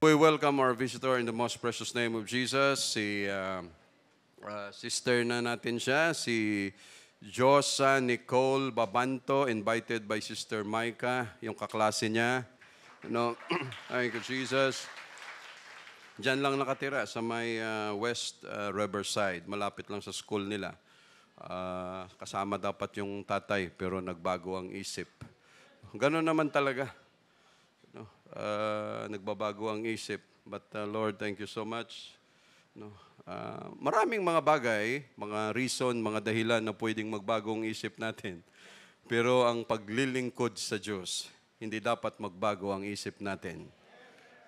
We welcome our visitor in the most precious name of Jesus. Sister na natin siya, si Josa Nicole Babanto, invited by Sister Micah, yung kaklase niya. Thank you, Jesus. Diyan lang nakatira sa may West Riverside, malapit lang sa school nila. Kasama dapat yung tatay, pero nagbago ang isip. Ganon naman talaga. Nagbabago ang isip. But Lord, thank you so much. Maraming mga bagay, mga reason, mga dahilan na pwedeng magbago ang isip natin. Pero ang paglilingkod sa Diyos, hindi dapat magbago ang isip natin.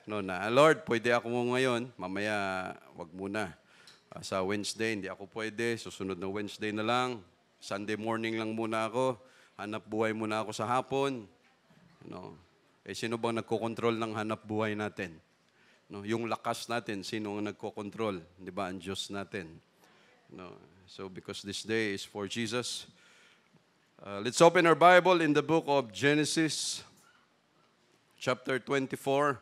Lord, pwede ako ngayon, mamaya wag muna. Sa Wednesday, hindi ako pwede. Susunod na Wednesday na lang. Sunday morning lang muna ako. Hanap buhay muna ako sa hapon. Sino bang nagkokontrol ng hanap buhay natin? Yung lakas natin, sino ang nagkokontrol? Di ba? Ang Diyos natin. So because this day is for Jesus, let's open our Bible in the book of Genesis, chapter 24.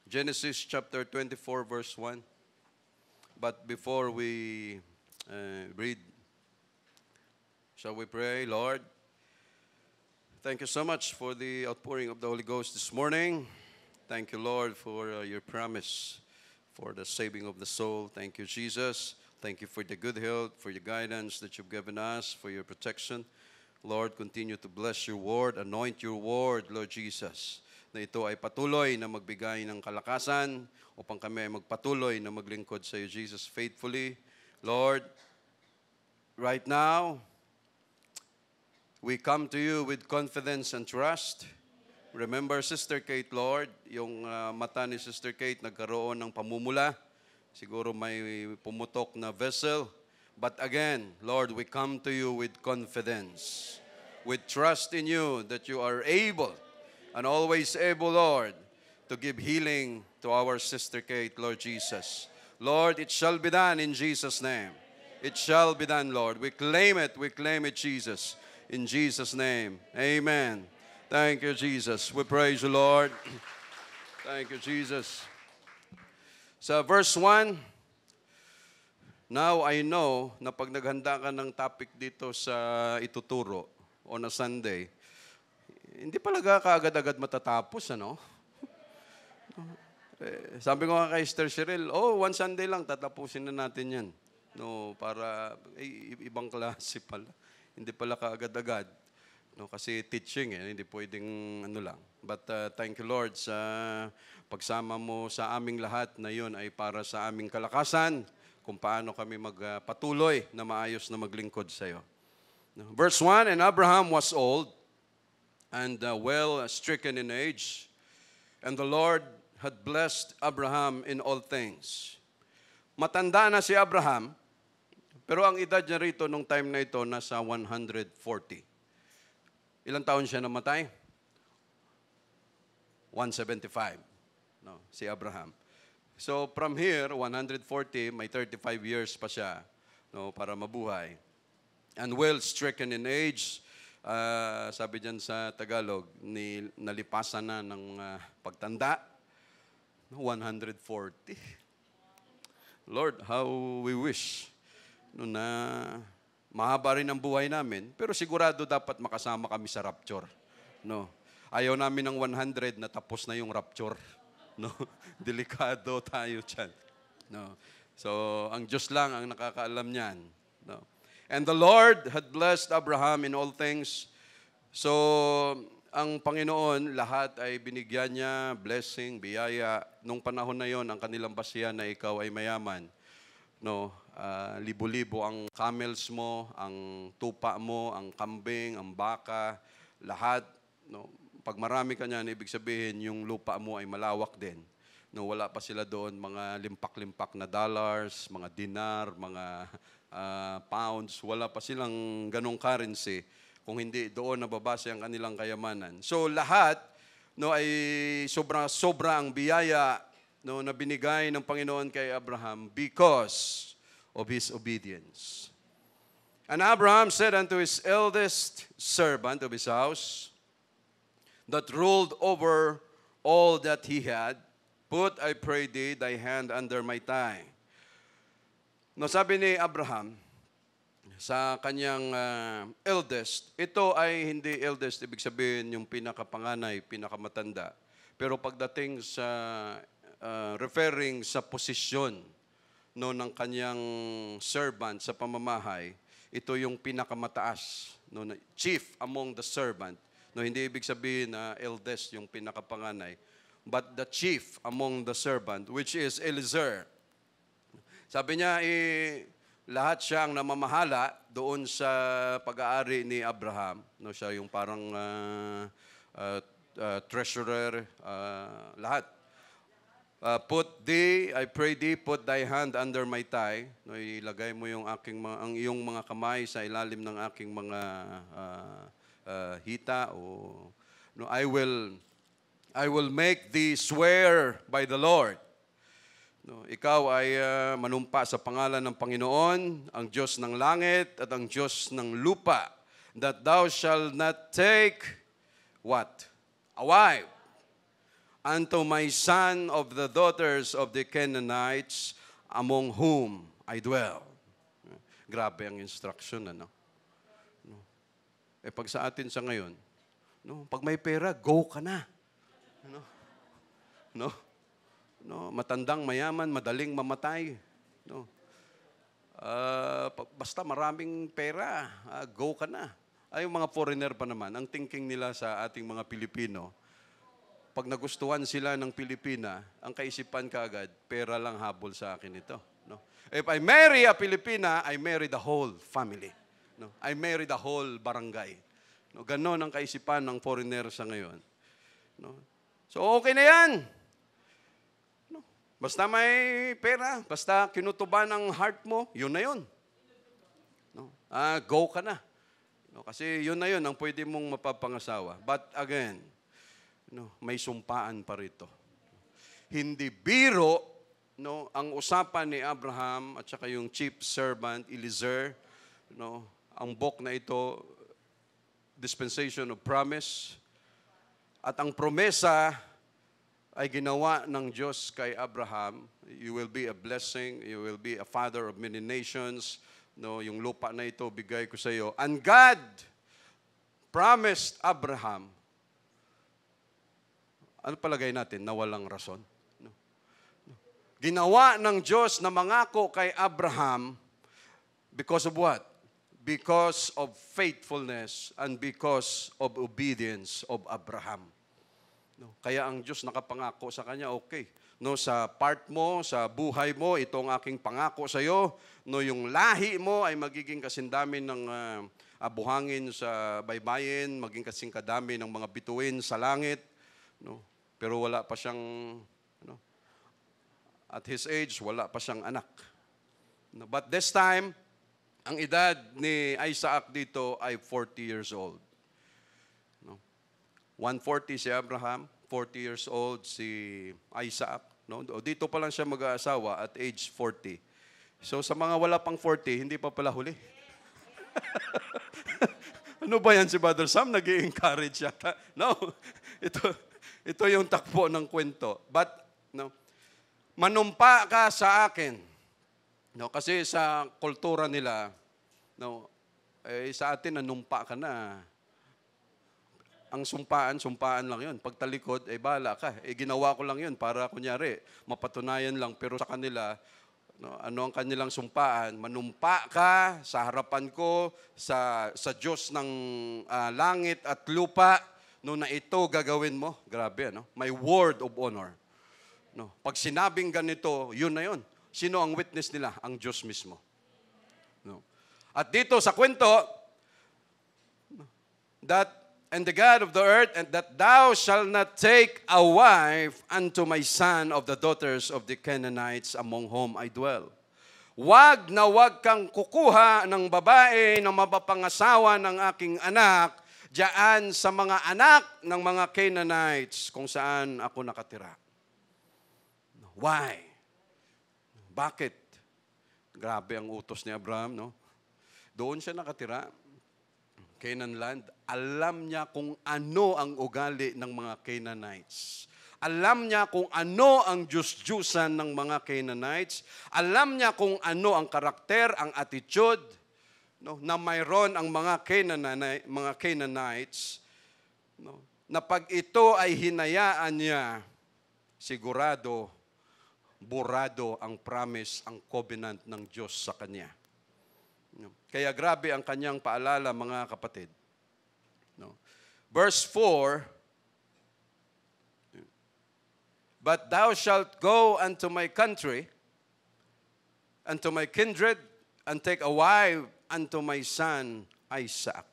Genesis chapter 24, verse 1. But before we read, shall we pray? Lord, thank you so much for the outpouring of the Holy Ghost this morning. Thank you, Lord, for your promise for the saving of the soul. Thank you, Jesus. Thank you for the good health, for your guidance that you've given us, for your protection. Lord, continue to bless your word, anoint your word, Lord Jesus, na ito ay patuloy na magbigay ng kalakasan upang kami ay magpatuloy na maglingkod sa iyo, Jesus, faithfully. Lord, right now, we come to you with confidence and trust. Remember Sister Kate, Lord, yung mata ni Sister Kate nagkaroon ng pamumula. Siguro may pumutok na vessel. But again, Lord, we come to you with confidence, with trust in you that you are able and always able, Lord, to give healing to our Sister Kate, Lord Jesus. Lord, it shall be done in Jesus' name. It shall be done, Lord. We claim it, Jesus. In Jesus' name, amen. Thank you, Jesus. We praise you, Lord. Thank you, Jesus. Sa verse 1, now I know na pag naghanda ka ng topic dito sa ituturo on a Sunday, hindi palaga kaagad-agad matatapos, ano? Sabi ko nga kay Sister Cheryl, one Sunday lang, tatapusin na natin yan. Para ibang klase pala. Hindi pala kaagad-agad. Kasi teaching, hindi pwedeng lang. But thank you, Lord, sa pagsama mo sa aming lahat na yun ay para sa aming kalakasan kung paano kami magpatuloy na maayos na maglingkod sa iyo. Verse 1, and Abraham was old and well stricken in age, and the Lord had blessed Abraham in all things. Matanda na si Abraham, pero ang edad niya rito nung time na ito nasa 140. Ilang taon siya namatay? 175. Si Abraham. So from here, 140, may 35 years pa siya para mabuhay. And well stricken in age, sabi dyan sa Tagalog, nalipasan na ng pagtanda. 140. Lord, how we wish na mahaba rin ang buhay namin, pero sigurado dapat makasama kami sa rapture. Ayaw namin ng 100 na tapos na yung rapture. Delikado tayo dyan. So, ang Diyos lang ang nakakaalam niyan. And the Lord had blessed Abraham in all things. So, ang Panginoon, lahat ay binigyan niya, blessing, biyaya. Nung panahon na yon, ang kanilang basihan na ikaw ay mayaman. Libo-libo ang camels mo, ang tupa mo, ang kambing, ang baka, lahat. Pag marami ka niyan, ibig sabihin yung lupa mo ay malawak din. Wala pa sila doon mga limpak-limpak na dollars, mga dinar, mga pounds. Wala pa silang ganong currency kung hindi doon nababase ang kanilang kayamanan. So lahat ay sobra ang biyaya na binigay ng Panginoon kay Abraham because of his obedience. And Abraham said unto his eldest servant of his house, that ruled over all that he had, put, I pray thee, thy hand under my thigh. No, sabi ni Abraham sa kanyang eldest, ito ay hindi eldest, ibig sabihin yung pinakapanganay, pinakamatanda. Pero pagdating sa referring sa posisyon no, ng kanyang servant sa pamamahay, ito yung pinakamataas, no, chief among the servant. No, hindi ibig sabihin na eldest yung pinakapanganay, but the chief among the servant, which is Eliezer. Sabi niya, lahat siyang namamahala doon sa pag-aari ni Abraham. No, siya yung parang treasurer, lahat. Put thee, I pray thee, put thy hand under my thigh. No, ilagay mo yung ang iyong mga kamay sa ilalim ng aking mga hita. No, I will make thee swear by the Lord. No, ikaw ay manumpa sa pangalan ng Panginoon, ang Diyos ng langit at ang Diyos ng lupa, that thou shalt not take what? A wife unto my son of the daughters of the Canaanites, among whom I dwell. Grabe ang instruction, ano? Pag sa atin sa ngayon, no, pag may pera, go ka na. Ano? No? No, matandang mayaman, madaling mamatay. No? Basta maraming pera, go ka na. Ay, yung mga foreigner pa naman, ang thinking nila sa ating mga Pilipino, pag nagustuhan sila ng Pilipina, ang kaisipan kaagad, pera lang habol sa akin ito. No? If I marry a Pilipina, I marry the whole family. No? I marry the whole barangay. No? Ganon ang kaisipan ng foreigner sa ngayon. No? So, okay na yan. No? Basta may pera, basta kinutuban ang heart mo, yun na yun. No? Go ka na. No? Kasi yun na yun ang pwede mong mapapangasawa. But again, no, may sumpaan pa rito. Hindi biro, no, ang usapan ni Abraham at saka yung chief servant Eliezer, no, ang book na ito, dispensation of promise, at ang promesa ay ginawa ng Diyos kay Abraham. You will be a blessing, you will be a father of many nations. No, yung lupa na ito bigay ko sa iyo. And God promised Abraham. Ano palagay natin na walang rason? No. Ginawa ng Diyos na mangako kay Abraham because of what? Because of faithfulness and because of obedience of Abraham. No. Kaya ang Diyos nakapangako sa kanya, okay. No, sa part mo, sa buhay mo, itong aking pangako sa iyo, no, yung lahi mo ay magiging kasindami ng buhangin sa baybayin, maging kasing kadami ng mga bituin sa langit. No? Pero wala pa siyang, at his age, wala pa siyang anak. No? But this time, ang edad ni Isaac dito ay 40 years old. No? 140 si Abraham, 40 years old si Isaac. No? Dito pa lang siya mag-aasawa at age 40. So sa mga wala pang 40, hindi pa pala huli. Ano ba yan si Brother Sam? Nag-i-encourage yata. No, ito yung takbo ng kwento. But, no, manumpa ka sa akin. No, kasi sa kultura nila, no, sa atin, nanumpa ka na. Ang sumpaan lang yun. Pagtalikod, bahala ka. Ginawa ko lang yun para, kunyari, mapatunayan lang. Pero sa kanila, no, ano ang kanilang sumpaan? Manumpa ka sa harapan ko, sa Diyos ng langit at lupa, no, na ito gagawin mo. Grabe, no? My word of honor. No, pag sinabing ganito, yun na yun. Sino ang witness nila? Ang Diyos mismo. No. At dito sa kwento, and the God of the earth, and that thou shalt not take a wife unto my son of the daughters of the Canaanites among whom I dwell. Wag na wag kang kukuha ng babae na mapapangasawa ng aking anak diyan sa mga anak ng mga Canaanites kung saan ako nakatira. Why? Bakit? Grabe ang utos ni Abraham, no? Doon siya nakatira. Canaan land, alam niya kung ano ang ugali ng mga Canaanites. Alam niya kung ano ang Diyos-Diyusan ng mga Canaanites. Alam niya kung ano ang karakter, ang attitude, no, na mayroon ang mga Canaanites, no, na pag ito ay hinayaan niya, sigurado, burado ang promise, ang covenant ng Diyos sa kanya. No. Kaya grabe ang kanyang paalala, mga kapatid. No. Verse 4, but thou shalt go unto my country, unto my kindred, and take a wife unto my son Isaac.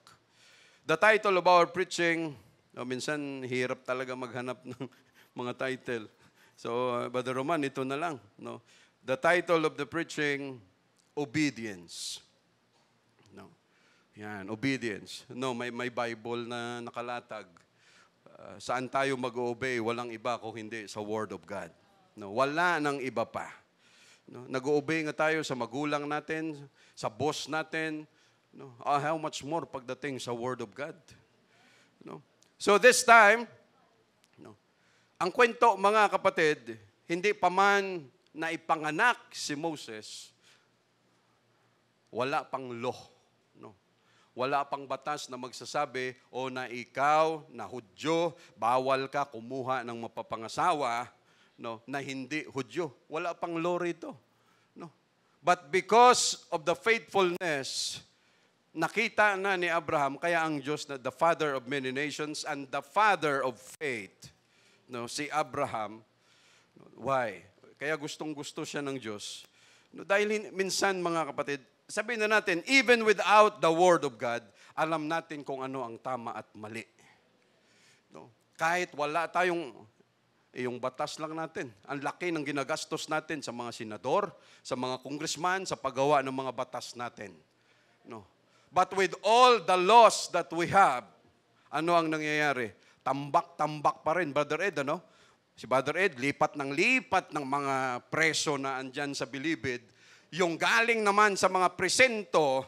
The title of our preaching, minsan hirap talaga maghanap ng mga title. So, Brother Roman, ito na lang. No? The title of the preaching, Obedience. No. Yan, obedience. No, may Bible na nakalatag. Saan tayo mag-obey? Walang iba kung hindi sa Word of God. No, wala nang iba pa. No, nag-obey nga tayo sa magulang natin, sa boss natin. No, how much more pagdating sa Word of God? No? So this time, no, ang kwento, mga kapatid, hindi pa man na ipanganak si Moses, wala pang law. Wala pang batas na magsasabi, o na ikaw, na Hudyo, bawal ka kumuha ng mapapangasawa, no, na hindi Hudyo. Wala pang law rito. No. But because of the faithfulness, nakita na ni Abraham, kaya ang Diyos na the father of many nations and the father of faith, no, si Abraham. Why? Kaya gustong-gusto siya ng Diyos. No, dahil minsan, mga kapatid, sabihin na natin, even without the Word of God, alam natin kung ano ang tama at mali. No? Kahit wala tayong, yung batas lang natin. Ang laki ng ginagastos natin sa mga senador, sa mga congressman, sa paggawa ng mga batas natin. No? But with all the laws that we have, ano ang nangyayari? Tambak-tambak pa rin, Brother Ed, ano? Si Brother Ed, lipat ng mga preso na andyan sa Bilibid. Yung galing naman sa mga presento,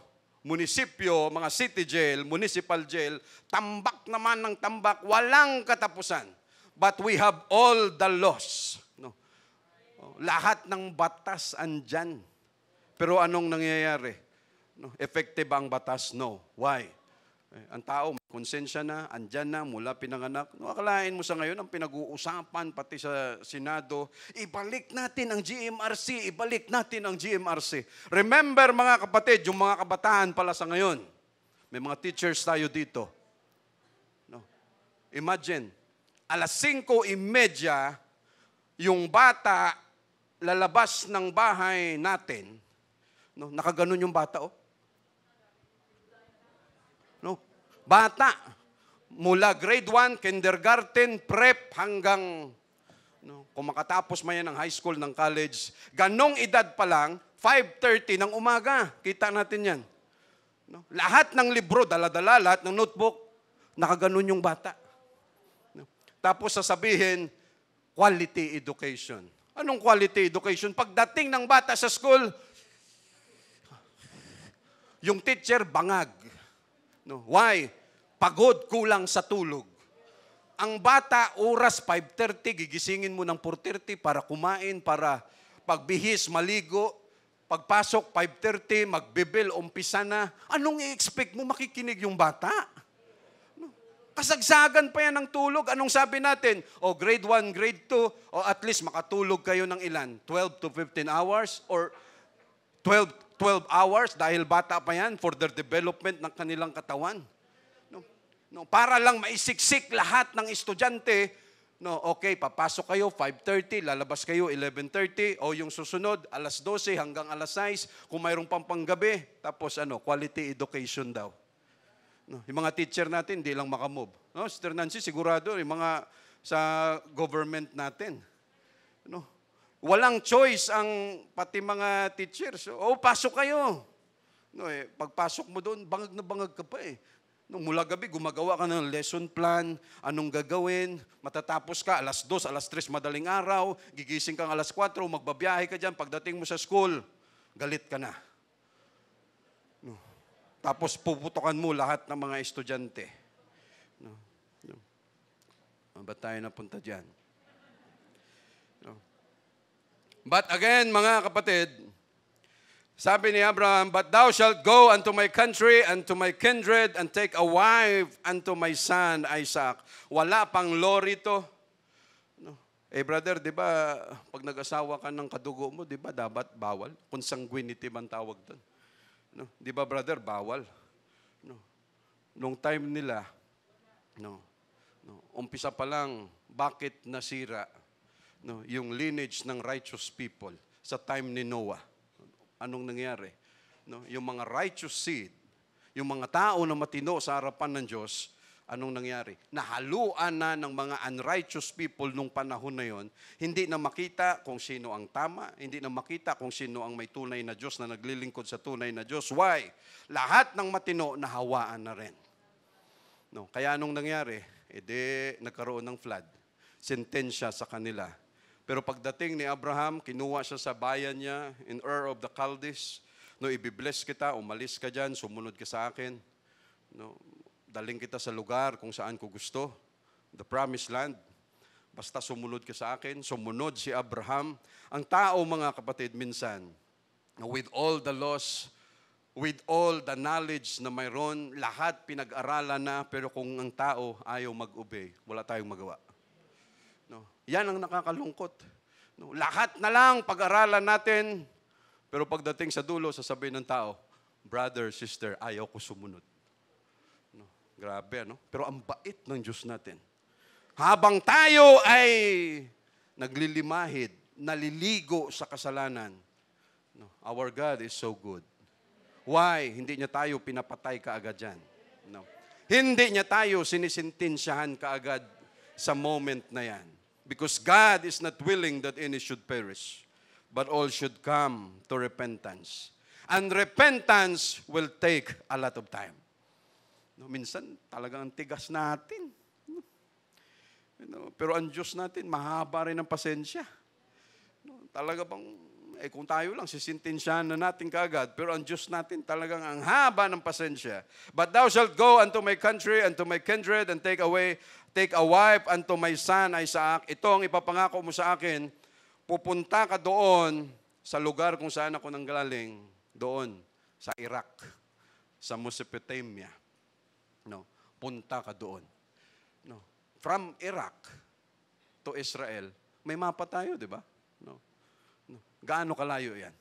munisipyo, mga city jail, municipal jail, tambak naman ng tambak, walang katapusan. But we have all the laws. No? Lahat ng batas andyan. Pero anong nangyayari? No? Effective ang batas? No. Why? Ang tao, konsensya na, andyan na, mula pinanganak. No, akalain mo sa ngayon, ang pinag-uusapan, pati sa Senado, ibalik natin ang GMRC, ibalik natin ang GMRC. Remember, mga kapatid, yung mga kabataan pala sa ngayon, may mga teachers tayo dito. No? Imagine, 5:30, yung bata, lalabas ng bahay natin, no? Nakaganon yung bata, oh. No? Bata, mula grade 1, kindergarten, prep, hanggang, no, kung makatapos man yan ng high school, ng college, ganong edad pa lang, 5:30 ng umaga. Kita natin yan. No? Lahat ng libro, dala-dala, lahat ng notebook, nakaganon yung bata. No? Tapos sasabihin, quality education. Anong quality education? Pagdating ng bata sa school, yung teacher bangag. No. Why? Pagod, kulang sa tulog. Ang bata, oras 5:30, gigisingin mo ng 4:30 para kumain, para pagbihis, maligo. Pagpasok, 5:30, magbibil, umpisa na. Anong i-expect mo makikinig yung bata? No. Kasagsagan pa yan ng tulog. Anong sabi natin? O grade 1, grade 2, o at least makatulog kayo ng ilan? 12 to 15 hours? Or 12 hours dahil bata pa yan for their development ng kanilang katawan. No, para lang maisiksik lahat ng estudyante, no, okay, papasok kayo 5:30, lalabas kayo 11:30, o yung susunod, 12:00 hanggang 6:00, kung mayroong panggabi, tapos quality education daw. No, yung mga teacher natin, hindi lang makamove. No, Sister Nancy, sigurado, yung mga sa government natin. No, walang choice ang pati mga teachers. Pasok kayo. No, pagpasok mo doon, bangag na bangag ka pa eh. No, mula gabi, gumagawa ka ng lesson plan, anong gagawin, matatapos ka, 2:00, 3:00 madaling araw, gigising kang 4:00, magbabiyahe ka dyan, pagdating mo sa school, galit ka na. No. Tapos puputokan mo lahat ng mga estudyante. No? No. Ba't tayo napunta dyan? No. But again, mga kapatid, sabi ni Abraham, "But thou shalt go unto my country and to my kindred and take a wife unto my son Isaac." Wala pang law rito. No. Brother, di ba, pag nag-asawa ka ng kadugo mo, di ba, dapat bawal? Consanguinity man tawag doon. No. Di ba, brother, bawal? No. Nung time nila, umpisa pa lang, bakit nasira yung lineage ng righteous people sa time ni Noah? Anong nangyari? Yung mga righteous seed, yung mga tao na matino sa harapan ng Diyos, anong nangyari? Nahaluan na ng mga unrighteous people nung panahon na yon. Hindi na makita kung sino ang tama, hindi na makita kung sino ang may tunay na Diyos na naglilingkod sa tunay na Diyos. Why? Lahat ng matino nahawaan na rin. Kaya anong nangyari? Nagkaroon ng flood. Sentensya sa kanila. Pero pagdating ni Abraham, kinuha siya sa bayan niya in Ur of the Chaldees. Ibibless kita, umalis ka dyan, sumunod ka sa akin. Daling kita sa lugar kung saan ko gusto, the promised land. Basta sumunod ka sa akin, sumunod si Abraham. Ang tao, mga kapatid, minsan, with all the laws, with all the knowledge na mayroon, lahat pinag-aralan na, pero kung ang tao ayaw mag-obey, wala tayong magawa. Yan ang nakakalungkot. Lahat na lang pag-aralan natin, pero pagdating sa dulo, sasabihin ng tao, brother, sister, ayaw ko sumunod. Grabe, no? Pero ang bait ng Diyos natin. Habang tayo ay naglilimahid, naliligo sa kasalanan, our God is so good. Why? Hindi niya tayo pinapatay kaagad dyan. Hindi niya tayo sinisintensyahan kaagad sa moment na yan. Because God is not willing that any should perish, but all should come to repentance. And repentance will take a lot of time. Minsan, talagang tigas natin. Pero ang Diyos natin, mahaba rin ang pasensya. Talaga bang, kung tayo lang, sisintensyahan na natin kaagad. Pero ang Diyos natin, talagang ang haba ng pasensya. "But thou shalt go unto my country and to my kindred and take a wife unto my son Isaac." Ito ang ipapangako mo sa akin, pupunta ka doon sa lugar kung saan ako nanggaling, doon, sa Iraq, sa Mesopotamia. Punta ka doon. From Iraq to Israel, may mapa tayo, di ba? Gaano kalayo yan?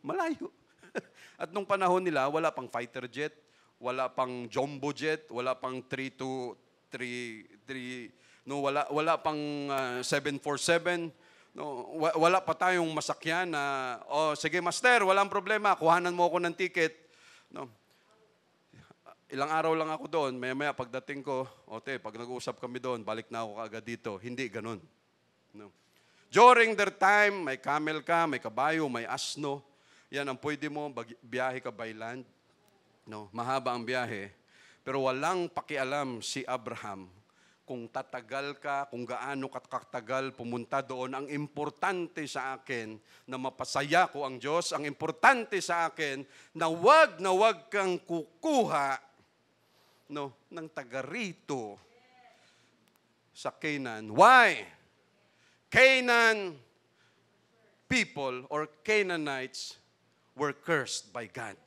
Malayo. At nung panahon nila, wala pang fighter jet, wala pang jumbo jet, wala pang 3 wala pang 747. Wala pa tayong masakyan na, sige master, walang problema, kuhanan mo ako ng ticket. Ilang araw lang ako doon, maya-maya pagdating ko, pag nag-uusap kami doon, balik na ako kaagad dito. Hindi ganun. During their time, may camel ka, may kabayo, may asno. Yan ang pwede mo, biyahe ka by land. Mahaba ang biyahe. Pero walang pakialam si Abraham kung tatagal ka, kung gaano katagal pumunta doon. Ang importante sa akin na mapasaya ko ang Diyos, ang importante sa akin na wag kang kukuha ng taga rito sa Canaan. Why? Canaan people or Canaanites were cursed by God.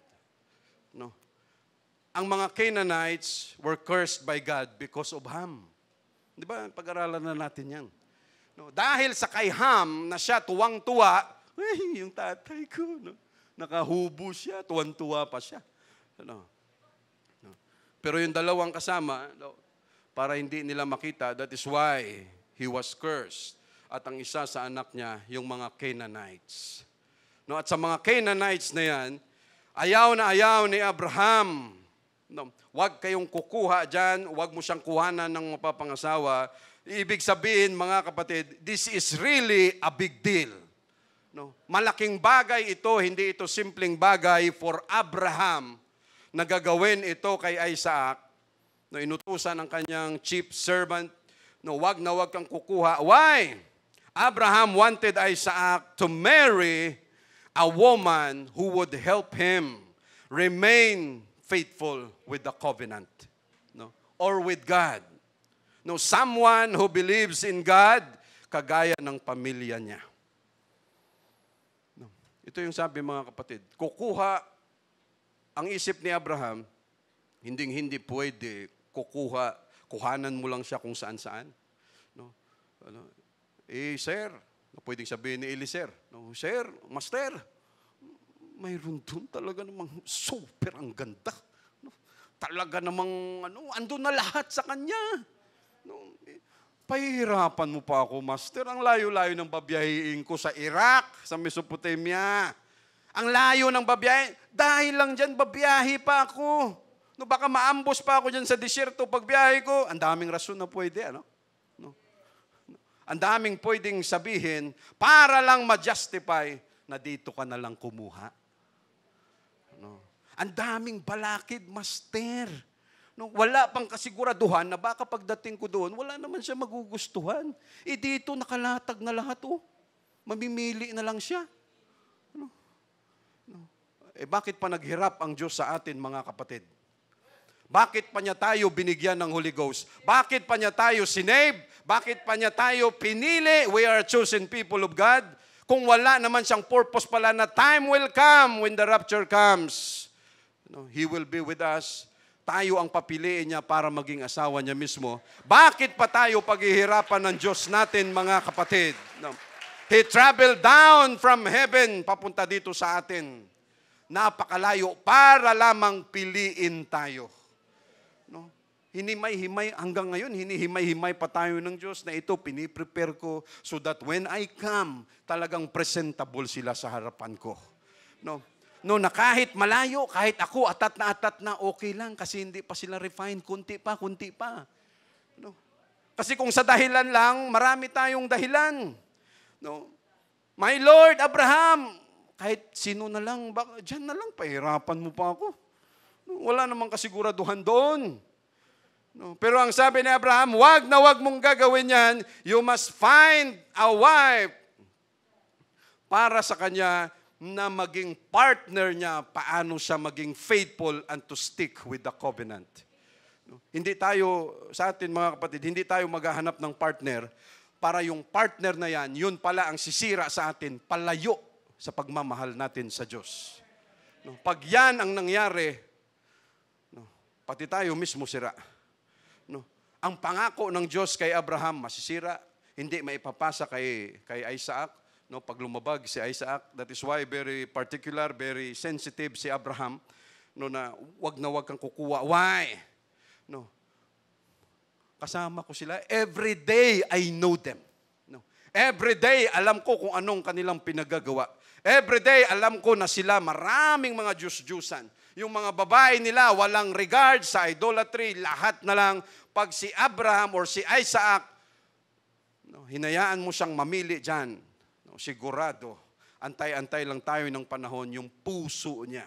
Ang mga Canaanites were cursed by God because of Ham. Di ba? Pag-aralan na natin yan. Dahil sa kay Ham na siya tuwang-tuwa, yung tatay ko, nakahubo siya, tuwang-tuwa pa siya. Pero yung dalawang kasama, para hindi nila makita, that is why he was cursed. At ang isa sa anak niya, yung mga Canaanites. At sa mga Canaanites na yan, ayaw na ayaw ni Abraham. Huwag kayong kukuha dyan, huwag mo siyang kuhanan ng mapapangasawa. Ibig sabihin, mga kapatid, this is really a big deal. Malaking bagay ito, hindi ito simpleng bagay for Abraham na gagawin ito kay Isaac. Inutusan ng kanyang chief servant, huwag na huwag kang kukuha. Why? Abraham wanted Isaac to marry a woman who would help him remain faithful with the covenant, no? Or with God. No, someone who believes in God, kagaya ng pamilya niya. No. Ito yung sabi mga kapatid, ang isip ni Abraham, hindi pwede kuhanan mo lang siya kung saan-saan. No? Sir, pwedeng sabihin ni Eliezer, no, Sir, Master, mayroon doon talaga namang super ang ganda. No? Talaga namang, andun na lahat sa kanya. No? Pahihirapan mo pa ako, Master. Ang layo-layo ng babiyahiin ko sa Iraq, sa Mesopotamia. Ang layo ng babiyahe. Dahil lang dyan, babiyahe pa ako. No, baka maambos pa ako dyan sa disyerto pagbiyahe ko. Ang daming rason na pwede, ano? No? Ang daming pwedeng sabihin para lang ma-justify na dito ka na lang kumuha. No? Ang daming balakid, Master. No, wala pang kasiguraduhan na baka pagdating ko doon, wala naman siya magugustuhan. Dito nakalatag na lahat, oh. Mamimili na lang siya. No? No. Bakit pa naghirap ang Diyos sa atin, mga kapatid? Bakit pa niya tayo binigyan ng Holy Ghost? Bakit pa niya tayo sinave? Bakit pa niya tayo pinili? We are chosen people of God. Kung wala naman siyang purpose pala na time will come when the rapture comes. No, He will be with us. Tayo ang papiliin niya para maging asawa niya mismo. Bakit pa tayo paghihirapan ng Diyos natin, mga kapatid? No. He traveled down from heaven, papunta dito sa atin. Napakalayo para lamang piliin tayo. No. Hinimay-himay, hanggang ngayon, hinihimay-himay pa tayo ng Diyos na ito, piniprepare ko so that when I come, talagang presentable sila sa harapan ko. No. No, na kahit malayo, kahit ako atat na, okay lang kasi hindi pa sila refined, kunti pa. No? Kasi kung sa dahilan lang, marami tayong dahilan. No? My Lord, Abraham, kahit sino na lang, dyan na lang, pahirapan mo pa ako. No? Wala namang kasiguraduhan doon. No? Pero ang sabi ni Abraham, wag na wag mong gagawin yan, you must find a wife para sa kanya na maging partner niya, paano siya maging faithful and to stick with the covenant. Hindi tayo, sa atin mga kapatid, hindi tayo maghahanap ng partner para yung partner na yan, yun pala ang sisira sa atin, palayo sa pagmamahal natin sa Diyos. Pag yan ang nangyari, pati tayo mismo sira. Ang pangako ng Diyos kay Abraham, masisira, hindi maipapasa kay Isaac. No, pag lumabag si Isaac, that is why very particular, very sensitive si Abraham, no, na wag kang kukuha. Why? No. Kasama ko sila. Every day I know them. No. Every day alam ko kung anong kanilang pinagagawa. Every day alam ko na sila maraming mga Diyos-Diyusan. Yung mga babae nila walang regard sa idolatry, lahat na lang. Pag si Abraham or si Isaac, no, hinayaan mo siyang mamili dyan. Sigurado, antay-antay lang tayo ng panahon, yung puso niya.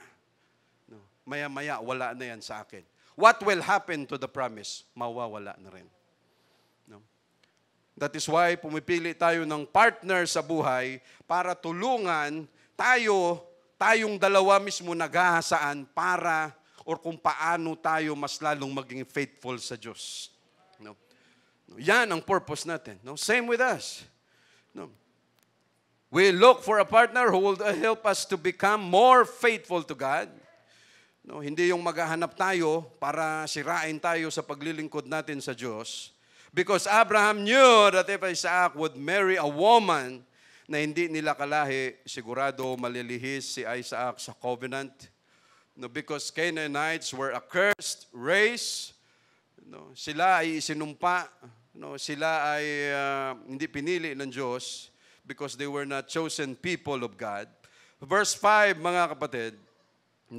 No, maya-maya, wala na yan sa akin. What will happen to the promise? Mawawala na rin. No? That is why pumipili tayo ng partner sa buhay para tulungan tayong dalawa mismo naghahasaan para or kung paano tayo mas lalong maging faithful sa Diyos. No? Yan ang purpose natin. No? Same with us. No? We look for a partner who will help us to become more faithful to God. No, hindi yung maghahanap tayo para sirain tayo sa paglilingkod natin sa Diyos. Because Abraham knew that if Isaac would marry a woman na hindi nila kalahi, sigurado malilihis si Isaac sa covenant. No, because Canaanites were a cursed race. No, sila ay isinumpa. No, sila ay hindi pinili ng Diyos. Because they were not chosen people of God. Verse 5, mga kapatid,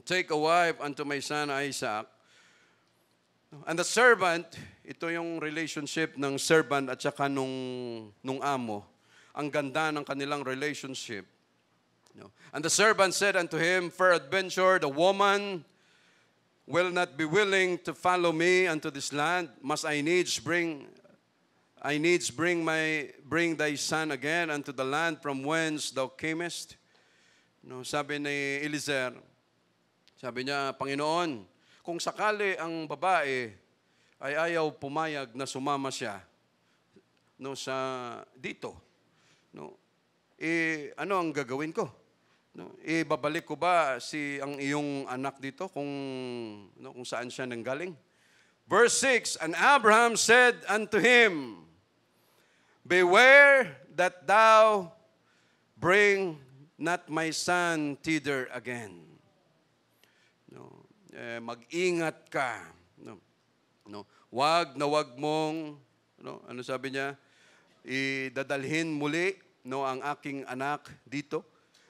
take a wife unto my son Isaac. And the servant, ito yung relationship ng servant at saka nung amo. Ang ganda ng kanilang relationship. And the servant said unto him, peradventure, the woman will not be willing to follow me unto this land. Must I needs bring thy son again unto the land from whence thou camest. No, sabi ni Eliezer, sabi niya, Panginoon, Kung sakali ang babae ay ayaw pumayag na sumama siya no, sa dito, no, ano ang gagawin ko? No, babalik ko ba ang iyong anak dito kung saan siya nanggaling? Verse 6, and Abraham said unto him, beware that thou bring not my son thither again. No, mag-ingat ka. No, wag mong, ano sabi niya, idadalhin muli ang aking anak dito.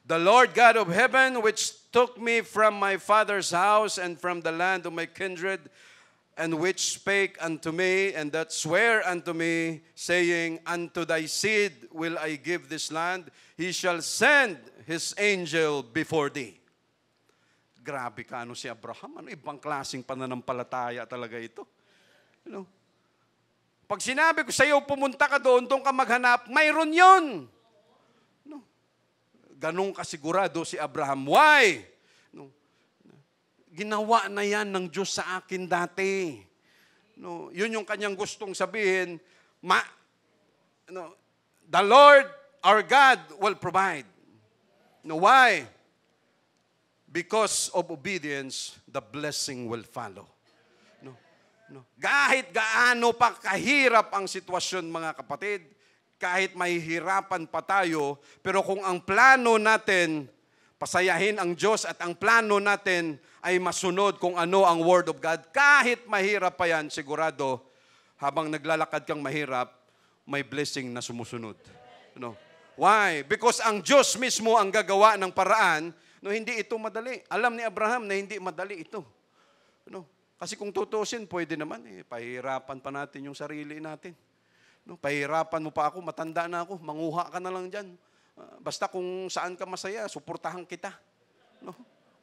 The Lord God of heaven, which took me from my father's house and from the land of my kindred, and which spake unto me, and that sware unto me, saying, unto thy seed will I give this land, he shall send his angel before thee. Grabe ka, si Abraham. Ibang klaseng pananampalataya talaga ito. Pag sinabi ko sa iyo, pumunta ka doon ka maghanap, mayroon yun. Ganong kasigurado si Abraham. Why? Ginawa na yan ng Diyos sa akin dati. Yun yung kanyang gustong sabihin, the Lord, our God, will provide. Why? Because of obedience, the blessing will follow. Kahit gaano pa kahirap ang sitwasyon, mga kapatid, kahit mahihirapan pa tayo, pero kung ang plano natin, pasayahin ang Diyos at ang plano natin ay masunod kung ano ang Word of God, kahit mahirap pa yan, sigurado, habang naglalakad kang mahirap, may blessing na sumusunod. Why? Because ang Diyos mismo ang gagawa ng paraan, hindi ito madali. Alam ni Abraham na hindi madali ito. Kasi kung tutusin, pwede naman. Pahirapan pa natin yung sarili natin. Pahirapan mo pa ako, matanda na ako, manguha ka na lang dyan. Basta kung saan ka masaya, suportahan kita.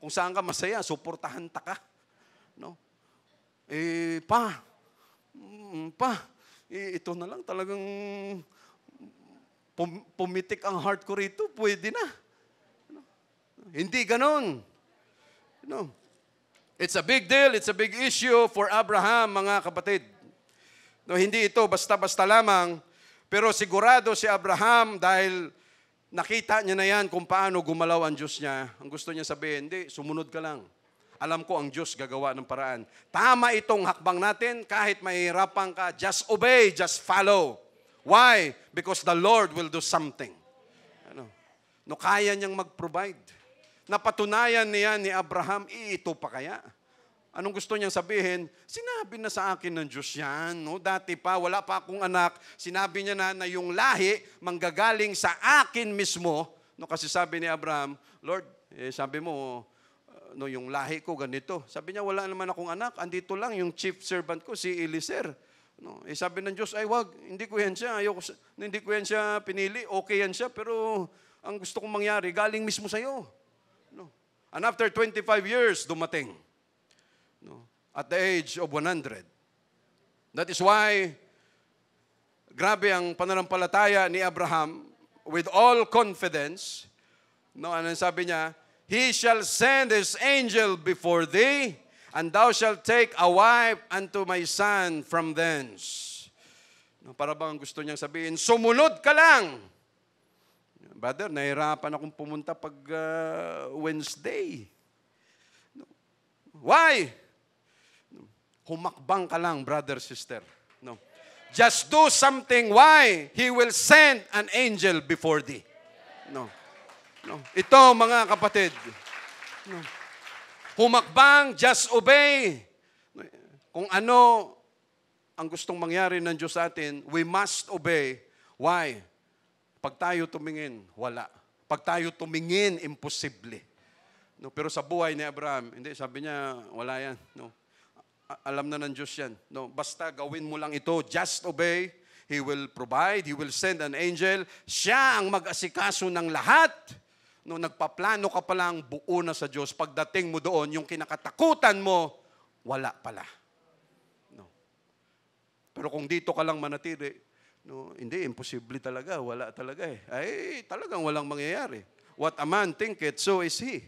Kung saan ka masaya, suportahan ta ka. Ito na lang talagang pumitik ang heart ko rito, pwede na. Hindi ganon. It's a big deal, it's a big issue for Abraham, mga kapatid. Hindi ito basta-basta lamang, pero sigurado si Abraham dahil nakita niya na yan kung paano gumalaw ang Diyos niya. Ang gusto niya sabihin, hindi, sumunod ka lang. Alam ko ang Diyos gagawa ng paraan. Tama itong hakbang natin, kahit mahirapan ka, just obey, just follow. Why? Because the Lord will do something. Kaya niyang mag-provide. Napatunayan niya ni Abraham, ito pa kaya? Anong gusto niyang sabihin? Sinabi na sa akin ng Diyos yan. Dati pa, wala pa akong anak. Sinabi niya na yung lahi manggagaling sa akin mismo. Kasi sabi ni Abraham, Lord, sabi mo, yung lahi ko ganito. Sabi niya, wala naman akong anak. Andito lang yung chief servant ko, si Eliezer. Sabi ng Diyos, ay wag, hindi ko yan siya. Hindi ko yan siya pinili. Okay yan siya, pero ang gusto kong mangyari, galing mismo sa'yo. And after 25 years, dumating. At the age of 100. That is why, grabe ang pananampalataya ni Abraham with all confidence. Ano sabi niya? He shall send his angel before thee, and thou shalt take a wife unto my son from thence. Para bang gusto niyang sabihin, sumunod ka lang. Brother, nahirapan akong pumunta pag Wednesday. Why? Humakbang ka lang, brother, sister. Just do something. Why? He will send an angel before thee. Ito, mga kapatid. Humakbang, just obey. Kung ano ang gustong mangyari ng Diyos sa atin, we must obey. Why? Pag tayo tumingin, wala. Pag tayo tumingin, imposible. Pero sa buhay ni Abraham, hindi, sabi niya, wala yan. Alam na ng Diyos yan. Basta gawin mo lang ito, just obey. He will provide, He will send an angel. Siya ang mag-asikaso ng lahat. Nagpaplano ka pa lang, buo na sa Diyos. Pagdating mo doon, yung kinakatakutan mo, wala pala. Pero kung dito ka lang manatili, hindi, imposible talaga. Wala talaga Ay, talagang walang mangyayari. What a man thinketh, so is he.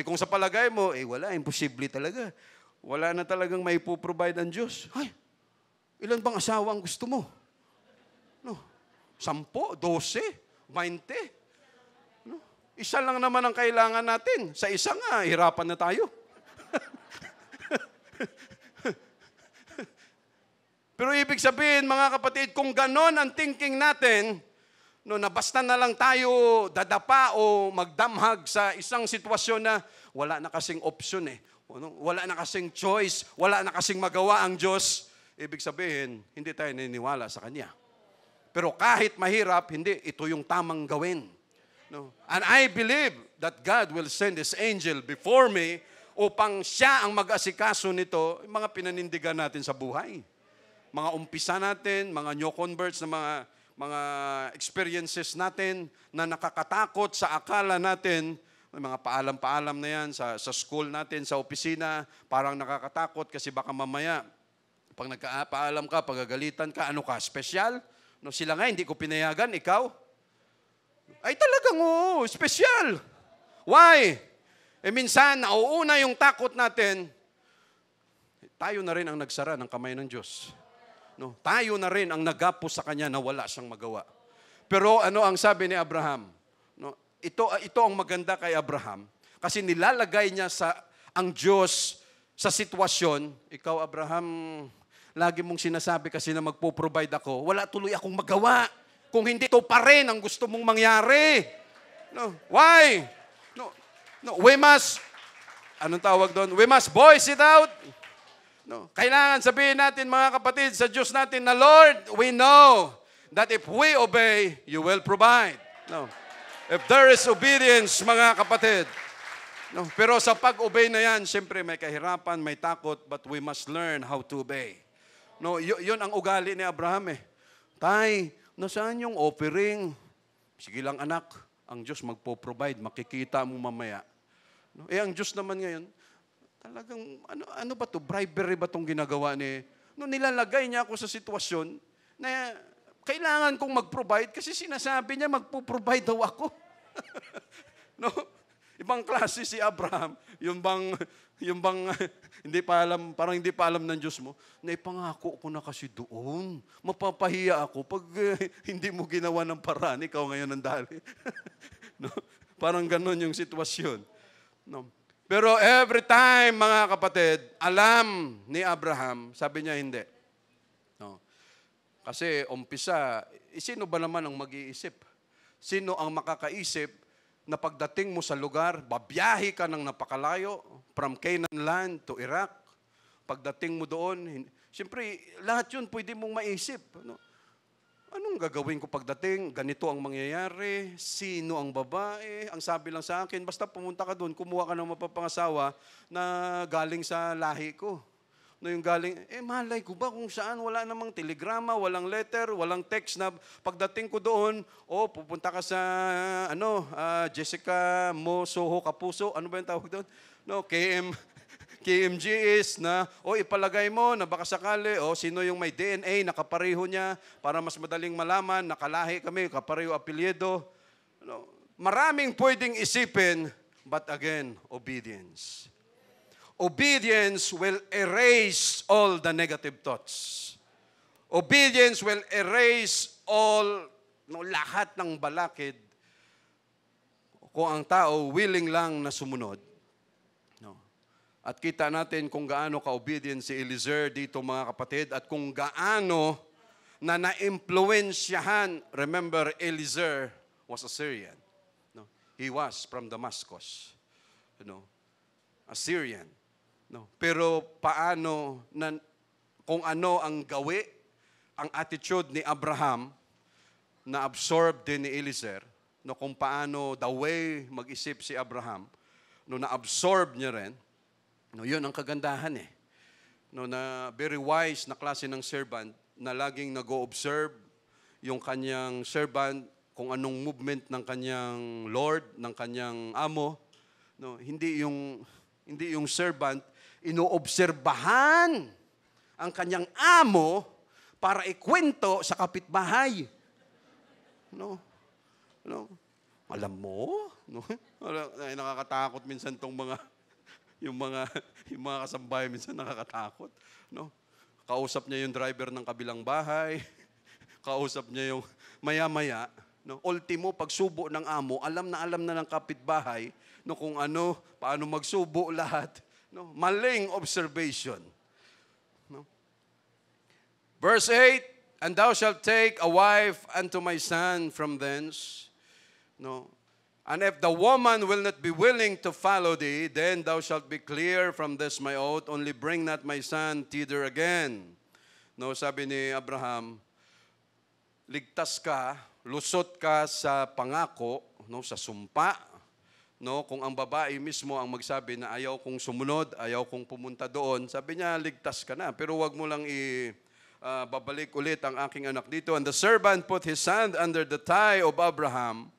Kung sa palagay mo, wala, imposible talaga. wala na talagang may provide ang Diyos. Ay, ilan bang asawa ang gusto mo? No, 10, 12, 20. No, isa lang naman ang kailangan natin. Sa isa nga, hirapan na tayo. Pero ibig sabihin, mga kapatid, kung ganon ang thinking natin, no, na basta na lang tayo dadapa o magdamhag sa isang sitwasyon na wala na kasing option eh. Wala na kasing choice, wala na kasing magawa ang Diyos, ibig sabihin, hindi tayo naniniwala sa Kanya. Pero kahit mahirap, hindi, ito yung tamang gawin. No? And I believe that God will send His angel before me upang siya ang mag-asikaso nito, yung mga pinanindigan natin sa buhay. Mga umpisa natin, mga new converts na mga experiences natin na nakakatakot sa akala natin. May mga paalam-paalam na yan sa school natin, sa opisina, parang nakakatakot kasi baka mamaya, pag nagpaalam ka, pagagalitan ka, ano ka, special? No, sila nga, hindi ko pinayagan, ikaw? Ay talagang oo, special. Why? Minsan, nauuna yung takot natin, tayo na rin ang nagsara ng kamay ng Diyos. No, tayo na rin ang nagapos sa Kanya na wala siyang magawa. Pero ano ang sabi ni Abraham? No, ito ang maganda kay Abraham kasi nilalagay niya ang Diyos sa sitwasyon. Ikaw, Abraham, lagi mong sinasabi kasi na magpo-provide ako. Wala tuloy akong magawa. Kung hindi to pa rin ang gusto mong mangyari. No, why? No, we must, anong tawag doon? We must voice it out. No, kailangan sabihin natin, mga kapatid, sa Diyos natin na, Lord, we know that if we obey, you will provide. No. If there is obedience, mga kapatid. No, pero sa pag-obey na yan, siyempre may kahirapan, may takot, but we must learn how to obey. No, yun ang ugali ni Abraham eh. Tay, nasaan yung offering? Sige lang anak, ang Diyos magpo-provide, makikita mo mamaya. No, ang Diyos naman ngayon, talagang, ano ba to? Bribery ba itong ginagawa ni? No, nilalagay niya ako sa sitwasyon na kailangan kong mag-provide kasi sinasabi niya magpo-provide daw ako. No? Ibang klase si Abraham, yung bang hindi pa alam, parang hindi pa alam ng Diyos mo, na ipangako ko na kasi doon. Mapapahiya ako pag hindi mo ginawa ng paraan, ikaw ngayon ang dali. No? Parang ganon yung sitwasyon. No? Pero every time, mga kapatid, alam ni Abraham, sabi niya hindi. No? Kasi umpisa, sino ba naman ang mag-iisip? Sino ang makakaisip na pagdating mo sa lugar, babiyahe ka ng napakalayo, from Canaan land to Iraq. Pagdating mo doon, siyempre, lahat yun pwede mong maisip. No? Anong gagawin ko pagdating? Ganito ang mangyayari. Sino ang babae? Ang sabi lang sa akin, basta pumunta ka doon, kumuha ka ng mapapangasawa na galing sa lahi ko. No, yung galing, malay ko ba kung saan? Wala namang telegrama, walang letter, walang text na pagdating ko doon, pupunta ka sa, Jessica Mo Soho Kapuso, ano ba yung tawag doon? No, KMGS na, ipalagay mo na baka sakali, sino yung may DNA, nakapareho niya, para mas madaling malaman, nakalahi kami, kapareho apelyido. No, maraming pwedeng isipin, but again, obedience. Obedience will erase all the negative thoughts. Obedience will erase all, lahat ng balakid kung ang tao willing lang na sumunod. At kita natin kung gaano ka-obedient si Eliezer dito, mga kapatid, at kung gaano na na-impluensyahan. Remember, Eliezer was a Syrian. No? He was from Damascus. Assyrian. No? Pero paano, kung ano ang gawi, ang attitude ni Abraham, na absorb din ni Eliezer, kung paano the way mag-isip si Abraham, na-absorb niya rin. Yun ang kagandahan eh. Na very wise na klase ng servant na laging nag-o-observe yung kanyang servant, kung anong movement ng kanyang Lord, ng kanyang amo. Hindi yung servant, inoobserbahan ang kanyang amo para ikwento sa kapitbahay. Alam mo? Nakakatakot minsan tong mga Yung mga, yung mga kasambahay minsan nakakatakot. No? Kausap niya yung driver ng kabilang bahay. Kausap niya yung maya-maya. No? Ultimo, pagsubo ng amo, alam na ng kapitbahay no, kung ano, paano magsubo lahat. No? Maling observation. No? Verse 8, and thou shalt take a wife unto my son from thence. No? And if the woman will not be willing to follow thee, then thou shalt be clear from this my oath, only bring not my son thither again. No, sabi ni Abraham, ligtas ka, lusot ka sa pangako, no, sa sumpa. No, kung ang babae mismo ang magsabi na ayaw kong sumunod, ayaw kong pumunta doon, sabi niya, ligtas ka na. Pero wag mo lang babalik ulit ang aking anak dito. And the servant put his hand under the thigh of Abraham,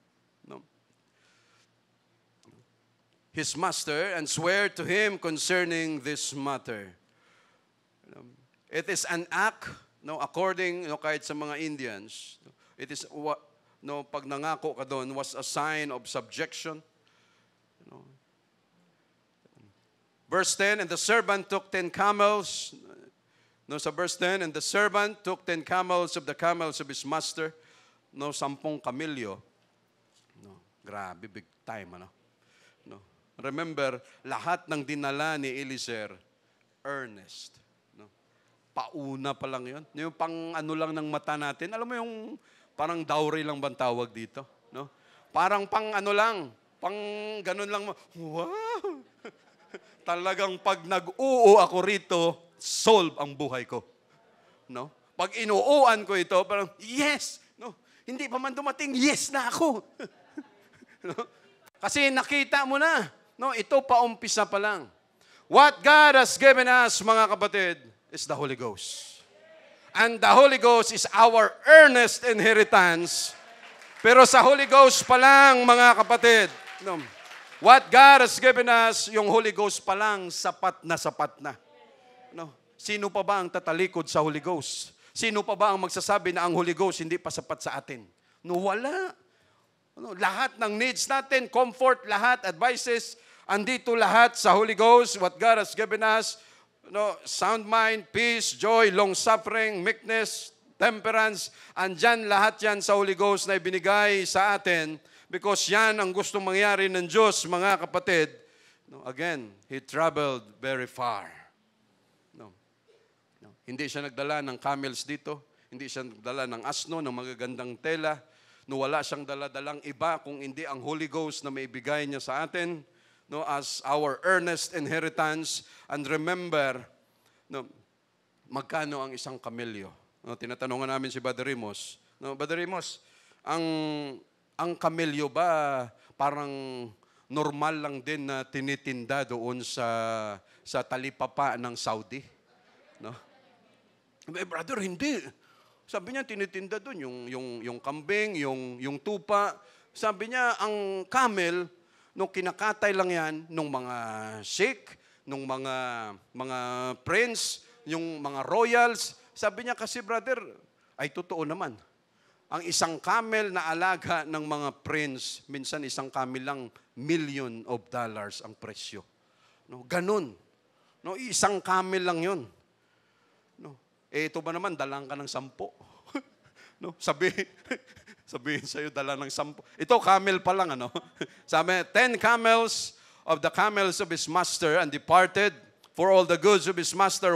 his master, and swear to him concerning this matter. It is an act, no, according, no, kahit sa mga Indians, it is, no, pag nangako ka doon, was a sign of subjection. No. Verse 10, and the servant took 10 camels. No, sa verse 10, and the servant took 10 camels of the camels of his master. No, 10 kamilyo. No, grabe, big time, ano? No. Remember, lahat ng dinala ni Eliezer, earnest. No? Pauna pa lang yun. Yung pang ano lang ng mata natin. Alam mo yung parang dowry lang bang tawag dito? No? Parang pang ano lang. Pang ganun lang. Wow! Talagang pag nag-oo ako rito, solve ang buhay ko. No? Pag inuuan ko ito, parang, yes! No? Hindi pa man dumating, yes na ako. No? Kasi nakita mo na. No, ito paumpisa pa lang. What God has given us, mga kapatid, is the Holy Ghost. And the Holy Ghost is our earnest inheritance. Pero sa Holy Ghost pa lang, mga kapatid, no, what God has given us, yung Holy Ghost pa lang, sapat na sapat na. No, sino pa ba ang tatalikod sa Holy Ghost? Sino pa ba ang magsasabi na ang Holy Ghost hindi pa sapat sa atin? No, wala. No, lahat ng needs natin, comfort, lahat, advices, andito lahat sa Holy Ghost, what God has given us, no, sound mind, peace, joy, long-suffering, meekness, temperance, andyan lahat yan sa Holy Ghost na ibinigay sa atin because yan ang gustong mangyari ng Diyos, mga kapatid. No, again, He traveled very far. No. No. Hindi siya nagdala ng camels dito, hindi siya nagdala ng asno, ng magagandang tela, no, wala siyang dala-dalang iba kung hindi ang Holy Ghost na maibigay niya sa atin, no, as our earnest inheritance. And remember, no, magkano ang isang kamelyo? No, tinatanungan namin si Brother Rimos. No, Brother Rimos, ang kamelyo ba parang normal lang din na tinitinda doon sa talipapa ng Saudi? No? Brother, hindi. Sabi niya, tinitinda doon yung kambing, yung tupa. Sabi niya, ang camel, nung kinakatay lang yan, nung mga sheikh, nung mga prince, yung mga royals. Sabi niya kasi, brother, ay totoo naman. Ang isang camel na alaga ng mga prince, minsan isang camel lang, $1 million ang presyo. No, ganun. No, isang camel lang yun. No. Ito ba naman, dalang ka ng 10. No, sabihin sa'yo, dala ng 10. Ito, camel pa lang, ano? Sabi, 10 camels of the camels of his master and departed, for all the goods of his master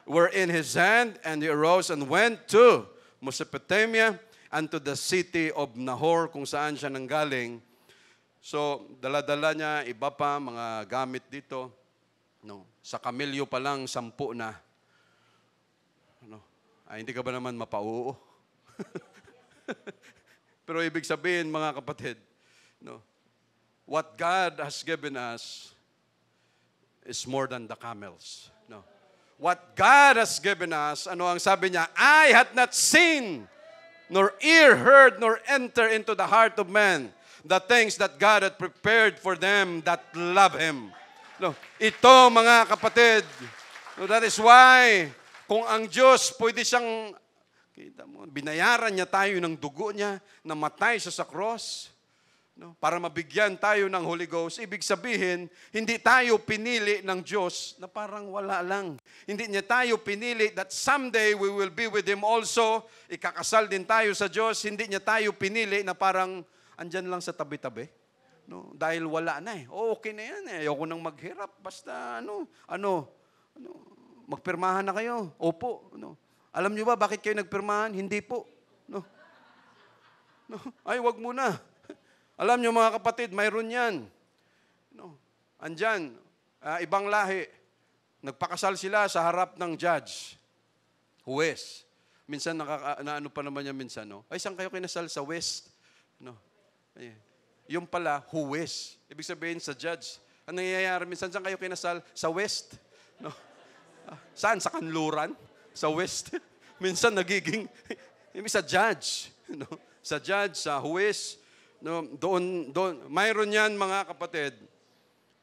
were in his hand, and he arose and went to Mesopotamia and to the city of Nahor, kung saan siya nanggaling. So, dala-dala niya, iba pa, mga gamit dito. No, sa kamelyo pa lang, 10 na. No, ay, hindi ka ba naman mapauo? Pero ibig sabihin, mga kapatid, no, what God has given us is more than the camels. No. What God has given us, ano ang sabi niya? Eye hath not seen, nor ear heard, nor enter into the heart of man the things that God had prepared for them that love Him. No, ito, mga kapatid, no, that is why, kung ang Diyos pwede siyang, kita mo, binayaran niya tayo ng dugo niya, namatay siya sa cross. No? Para mabigyan tayo ng Holy Ghost, ibig sabihin, hindi tayo pinili ng Diyos na parang wala lang. Hindi niya tayo pinili that someday we will be with Him also. Ikakasal din tayo sa Diyos. Hindi niya tayo pinili na parang andyan lang sa tabi-tabi. No? Dahil wala na eh. Okay na yan eh. Ayoko nang maghirap. Basta magpirmahan na kayo. Opo. Alam niyo ba bakit kayo nagpirmahan? Hindi po. Ay, wag muna. Alam niyo mga kapatid, mayroon yan. Andyan, ibang lahi. Nagpakasal sila sa harap ng judge. Huwes. Minsan, ano pa naman yan minsan, no? Ay, saan kayo kinasal? Sa west. Yung pala, huwes. Ibig sabihin sa judge. Ano nangyayari? Minsan, saan kayo kinasal? Sa west. No? Saan? Sa kanluran? Sa west. Minsan, nagiging, sa judge. No? Sa judge, sa huwes. No, doon, mayroon yan mga kapatid,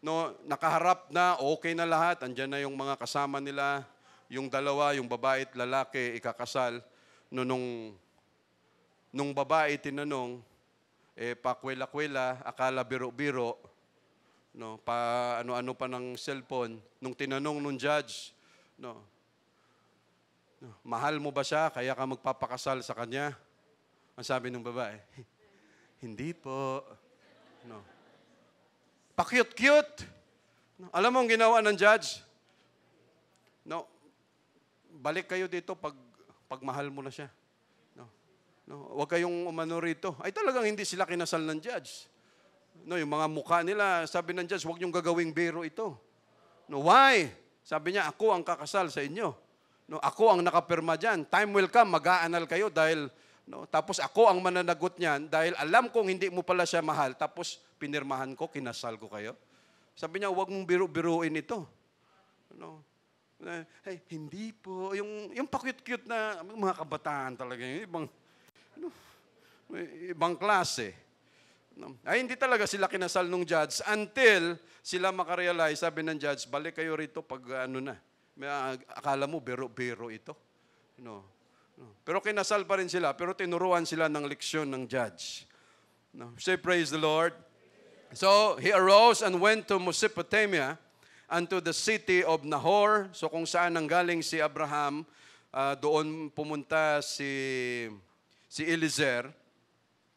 no, nakaharap na, okay na lahat, andyan na yung mga kasama nila, yung dalawa, yung babae at lalaki, ikakasal. No, nung babae tinanong, pakwela-kwela, akala biro-biro, no, pa ano-ano pa ng cellphone, nung tinanong nung judge, mahal mo ba siya, kaya ka magpapakasal sa kanya? Ang sabi ng babae, hindi po. Pa-cute-cute. Alam mo ang ginawa ng judge? Balik kayo dito pag mahal mo na siya. Huwag kayong umano rito. Ay talagang hindi sila kinasal ng judge. Yung mga mukha nila, sabi ng judge, huwag niyong gagawing biro ito. Why? Sabi niya, ako ang kakasal sa inyo. Ako ang nakapirma dyan. Time will come, mag-aanal kayo dahil tapos ako ang mananagot niyan dahil alam kong hindi mo pala siya mahal. Tapos pinirmahan ko, kinasal ko kayo. Sabi niya, huwag mong biruin ito. Hey, hindi po. Yung pa-cute-cute na mga kabataan talaga. Yung ibang klase. Ay, hindi talaga sila kinasal nung judge until sila makarealize, sabi ng judge, balik kayo rito pag akala mo biro ito. Pero kinasal pa rin sila, pero tinuruan sila ng leksyon ng judge. Say, praise the Lord. So, he arose and went to Mesopotamia, unto the city of Nahor. So, kung saan nanggaling si Abraham, doon pumunta si Eliezer.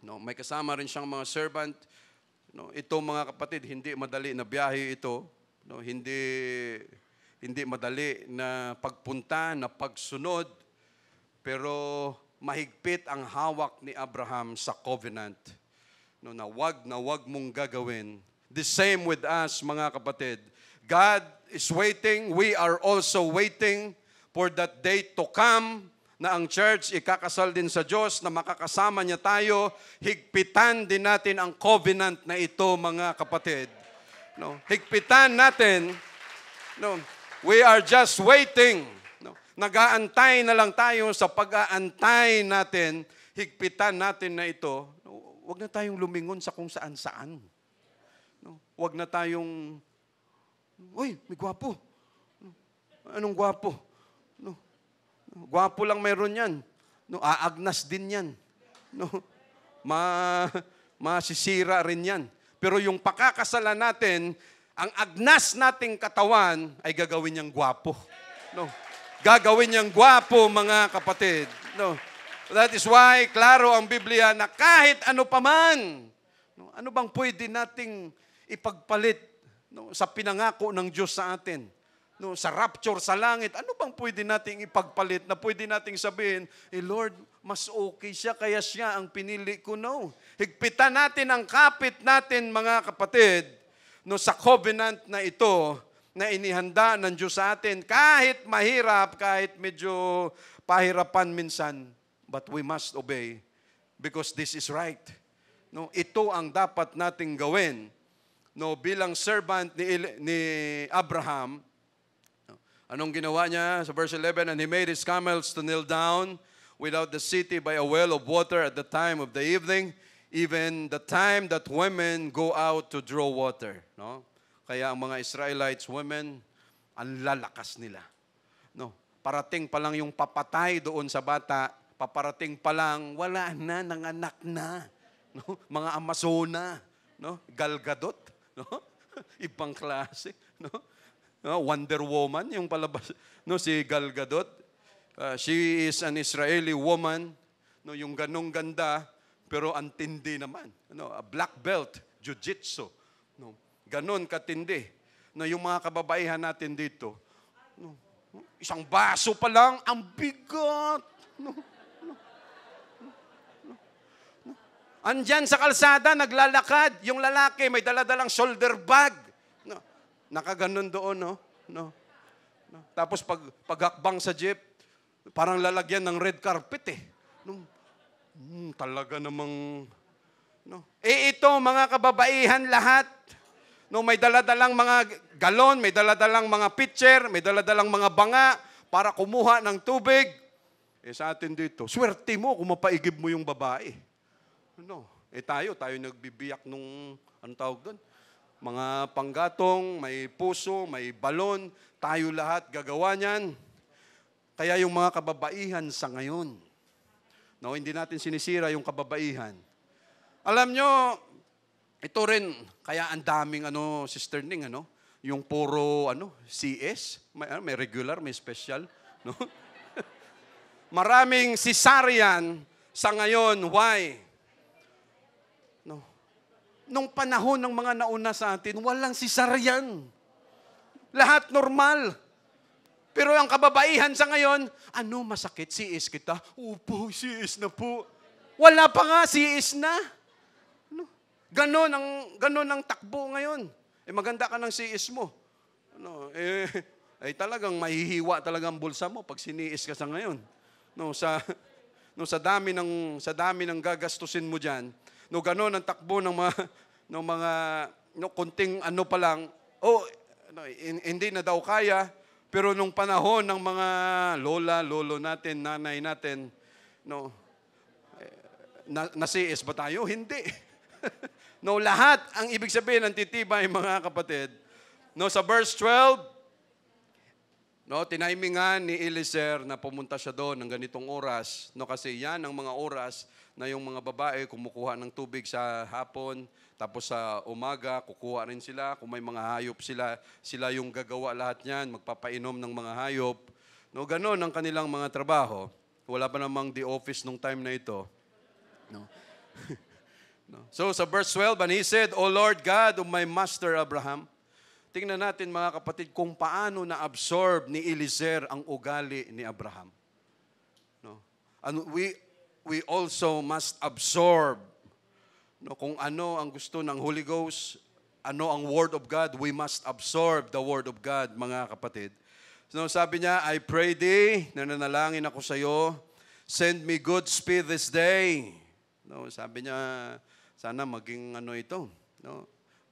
May kasama rin siyang mga servant. Ito mga kapatid, hindi madali na biyahe ito. Hindi madali na pagpunta, na pagsunod. Pero mahigpit ang hawak ni Abraham sa covenant. Na wag mong gagawin. The same with us, mga kapatid. God is waiting. We are also waiting for that day to come na ang church ikakasal din sa Diyos, na makakasama niya tayo. Higpitan din natin ang covenant na ito, mga kapatid. Higpitan natin. We are just waiting. Nag-aantay na lang tayo sa pag-aantay natin, higpitan natin na ito. Huwag na tayong lumingon sa kung saan-saan. Huwag na tayong, uy, may gwapo. Anong gwapo? Gwapo lang mayroon yan. Aagnas din yan. Masisira rin yan. Pero yung pakakasalan natin, ang agnas nating katawan ay gagawin niyang gwapo. Gagawin niyang gwapo, mga kapatid. That is why, klaro ang Biblia na kahit ano paman, ano bang pwede nating ipagpalit sa pinangako ng Diyos sa atin? Sa rapture sa langit, ano bang pwede nating ipagpalit na pwede nating sabihin, Lord, mas okay siya, kaya siya ang pinili ko. Higpitan natin ang kapit natin, mga kapatid, sa covenant na ito, na inihanda ng Diyos sa atin, kahit mahirap, kahit medyo pahirapan minsan, but we must obey because this is right. Ito ang dapat nating gawin. Bilang servant ni Abraham, anong ginawa niya? Sa verse 11, and he made his camels to kneel down without the city by a well of water at the time of the evening, even the time that women go out to draw water. Kaya ang mga Israelites, women, ang lalakas nila. Parating pa lang yung papatay doon sa bata, paparating pa lang, wala na, nanganak na. Mga Amazona. no? Gal Gadot, no? Ibang klase, no? No, Wonder Woman yung palabas, no, si Gal Gadot. She is an Israeli woman, no, yung ganong ganda pero antindi naman, no, a black belt jiu-jitsu, no. Ganon katindi. No, yung mga kababaihan natin dito, no, isang baso pa lang ang bigat. No. Andyan sa kalsada, naglalakad. Yung lalaki, may daladalang shoulder bag. No. Nakaganon doon, no? No. No. Tapos paghakbang sa jeep, parang lalagyan ng red carpet eh. No. Talaga namang... No. Ito, mga kababaihan lahat. No, may daladalang mga galon, may daladalang mga pitcher, may daladalang mga banga para kumuha ng tubig. Sa atin dito, swerte mo kung mapaigib mo yung babae. No. Tayo nagbibiyak nung, anong tawag doon? Mga panggatong, may puso, may balon, tayo lahat gagawa niyan. Kaya yung mga kababaihan sa ngayon, no, hindi natin sinisira yung kababaihan. Alam nyo, ito rin, kaya ang daming Sister Ning, yung puro CS, may regular, may special, no? Maraming cesarean sa ngayon. Why? No. Nung panahon ng mga nauna sa atin, walang cesarean. Lahat normal. Pero ang kababaihan sa ngayon, masakit? CS kita? Opo, CS na po. Wala pa nga, CS na. Ganon ang takbo ngayon. Maganda ka ng CS mo. Talagang mahihiwa talagang bulsa mo pag siniis ka sa ngayon. Sa dami ng gagastusin mo diyan. Ganon ang takbo ng mga kunting pa lang. Hindi na daw kaya. Pero nung panahon ng mga lolo natin, nanay natin, na-CS ba tayo? Hindi. Lahat ang ibig sabihin ng titibay, mga kapatid. Sa verse 12, tinimingan ni Eliezer na pumunta siya doon ng ganitong oras. Kasi yan ang mga oras na yung mga babae kumukuha ng tubig sa hapon, tapos sa umaga, kukuha rin sila. Kung may mga hayop sila yung gagawa lahat niyan, magpapainom ng mga hayop. Ganon ang kanilang mga trabaho. Wala pa namang the office nung time na ito. So sa verse 12, and he said, O Lord God of my master Abraham. Tingnan natin mga kapatid kung paano na-absorb ni Eliezer ang ugali ni Abraham. And we also must absorb kung ano ang gusto ng Holy Ghost, ano ang Word of God, we must absorb the Word of God, mga kapatid. Sabi niya, I pray thee, nananalangin ako sa iyo, send me good speed this day. Sabi niya, sana maging ito,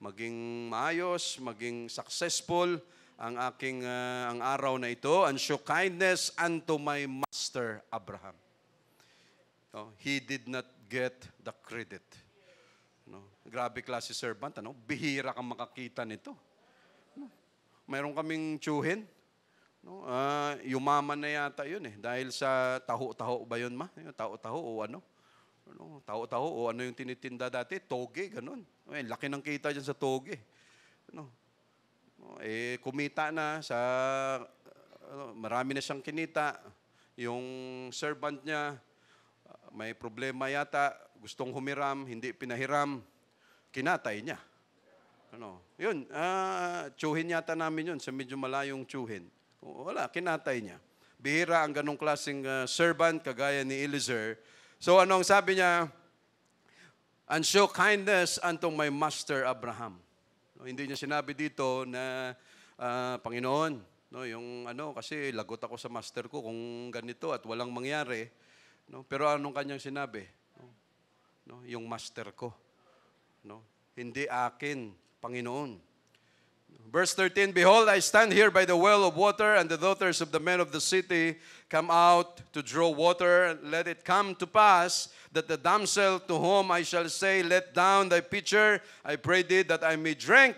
maging maayos, maging successful ang ang araw na ito, and show kindness unto my master Abraham. He did not get the credit. Grabe klase servant, bihira kang makakita nito. Mayroon kaming tsuhin. Yumaman na yata yun dahil sa taho-taho ba yun, ma? Taho-taho o ano? Taho-taho o ano yung tinitinda dati? Toge, ganun. Laki ng kita dyan sa toge. Kumita na sa, marami na siyang kinita. Yung servant niya, may problema yata, gustong humiram, hindi pinahiram, kinatay niya. Yun, tsuhin yata namin yun, sa medyo malayong tsuhin. Wala, kinatay niya. Bihira ang ganong klaseng servant, kagaya ni Eliezer. So anong sabi niya? And show kindness unto my master Abraham. Hindi niya sinabi dito na, Panginoon, yung kasi lagot ako sa master ko kung ganito at walang mangyari. Pero anong kanyang sinabi? Yung master ko. Hindi akin, Panginoon. Verse 13, Behold, I stand here by the well of water, and the daughters of the men of the city come out to draw water. Let it come to pass that the damsel to whom I shall say, Let down thy pitcher, I pray thee that I may drink.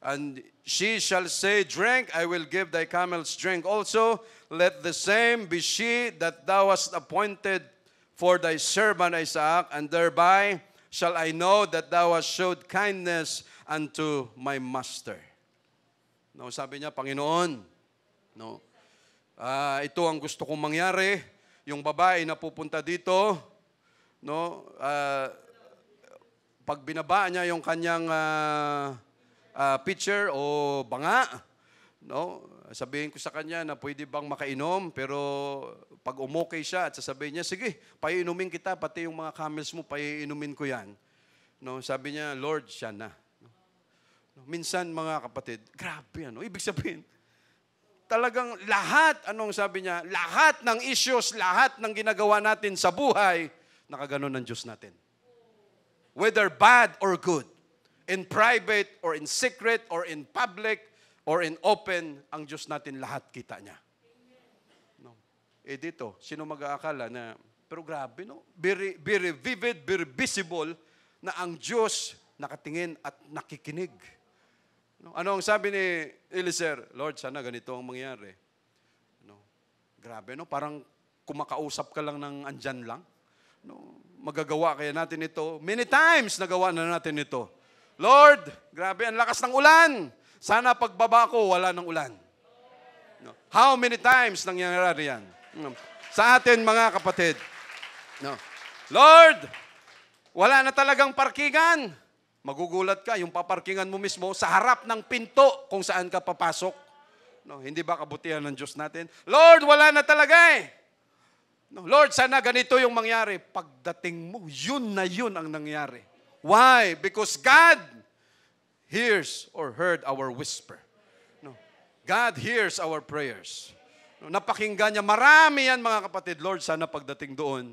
And she shall say, Drink, I will give thy camels drink also. Let the same be she that thou hast appointed for thy servant Isaac, and thereby shall I know that thou hast showed kindness unto my master. No, sabi niya, Panginoon, no, ito ang gusto kong mangyari. Yung babae na pupunta dito, no, pag binaba niya yung kanyang pitcher o banga, no, sabihin ko sa kanya na pwede bang makainom, pero pag umokay siya at sasabihin niya, sige, paiinumin kita, pati yung mga camels mo, paiinumin ko yan. No, sabi niya, Lord, siya na. No, minsan, mga kapatid, grabe, ibig sabihin, talagang lahat, anong sabi niya, lahat ng issues, lahat ng ginagawa natin sa buhay, nakaganon ng Diyos natin. Whether bad or good, in private or in secret or in public or in open, ang Diyos natin lahat kita niya. No. Dito, sino mag-aakala na, pero grabe, no? Very vivid, very visible na ang Diyos nakatingin at nakikinig. No? Ano ang sabi ni Eliezer? Lord, sana ganito ang mangyari. No? Grabe, no? Parang kumakausap ka lang ng andyan lang. No? Magagawa kaya natin ito. Many times nagawa na natin ito. Lord, grabe, ang lakas ng ulan. Sana pagbaba ko, wala ng ulan. No? How many times nangyayari yan? No? Sa atin, mga kapatid. No? Lord, wala na talagang parkingan. Magugulat ka, yung paparkingan mo mismo sa harap ng pinto kung saan ka papasok. No? Hindi ba kabutihan ng Diyos natin? Lord, wala na talaga eh. No? Lord, sana ganito yung mangyari. Pagdating mo, yun na yun ang nangyari. Why? Because God hears or heard our whisper. No. God hears our prayers. No. Napakinggan niya. Marami yan, mga kapatid. Lord, sana pagdating doon,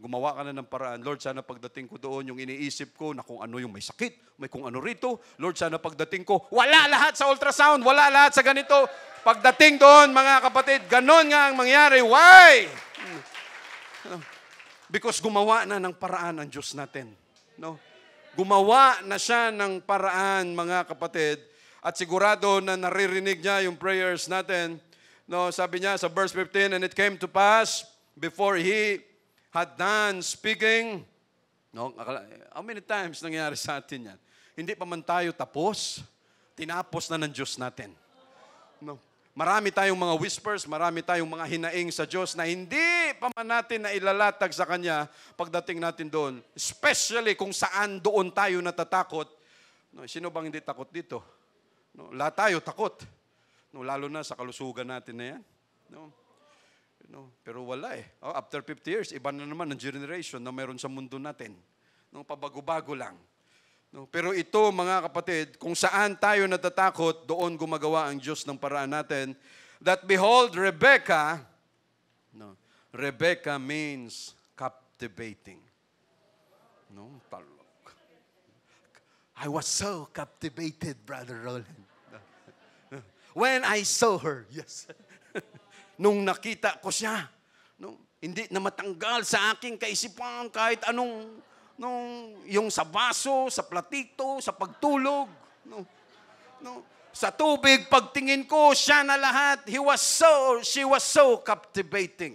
gumawa ka na ng paraan. Lord, sana pagdating ko doon, yung iniisip ko na kung ano yung may sakit, may kung ano rito. Lord, sana pagdating ko, wala lahat sa ultrasound, wala lahat sa ganito. Pagdating doon, mga kapatid, ganon nga ang mangyari. Why? No. Because gumawa na ng paraan ang Diyos natin. No. Gumawa na siya ng paraan, mga kapatid, at sigurado na naririnig niya yung prayers natin. No, sabi niya sa verse 15, and it came to pass before he had done speaking. No, how many times nangyari sa atin yan? Hindi pa man tayo tapos, tinapos na ng Diyos natin. No. Marami tayong mga whispers, marami tayong mga hinaing sa Diyos na hindi pa man natin na ilalatag sa Kanya pagdating natin doon. Especially kung saan doon tayo natatakot. No, sino bang hindi takot dito? No, lahat tayo takot. No, lalo na sa kalusugan natin na yan. No, pero wala eh. After 50 years, iba na naman ang generation na meron sa mundo natin. No, pabago-bago lang. No, pero ito, mga kapatid, kung saan tayo natatakot, doon gumagawa ang Diyos ng paraan natin. That behold, Rebecca means captivating. No, I was so captivated, Brother Roland. When I saw her, yes. Nung nakita ko siya, no, hindi na matanggal sa aking kaisipan kahit anong yung sa baso, sa platito, sa pagtulog, sa tubig, pagtingin ko, siya na lahat. She was so captivating.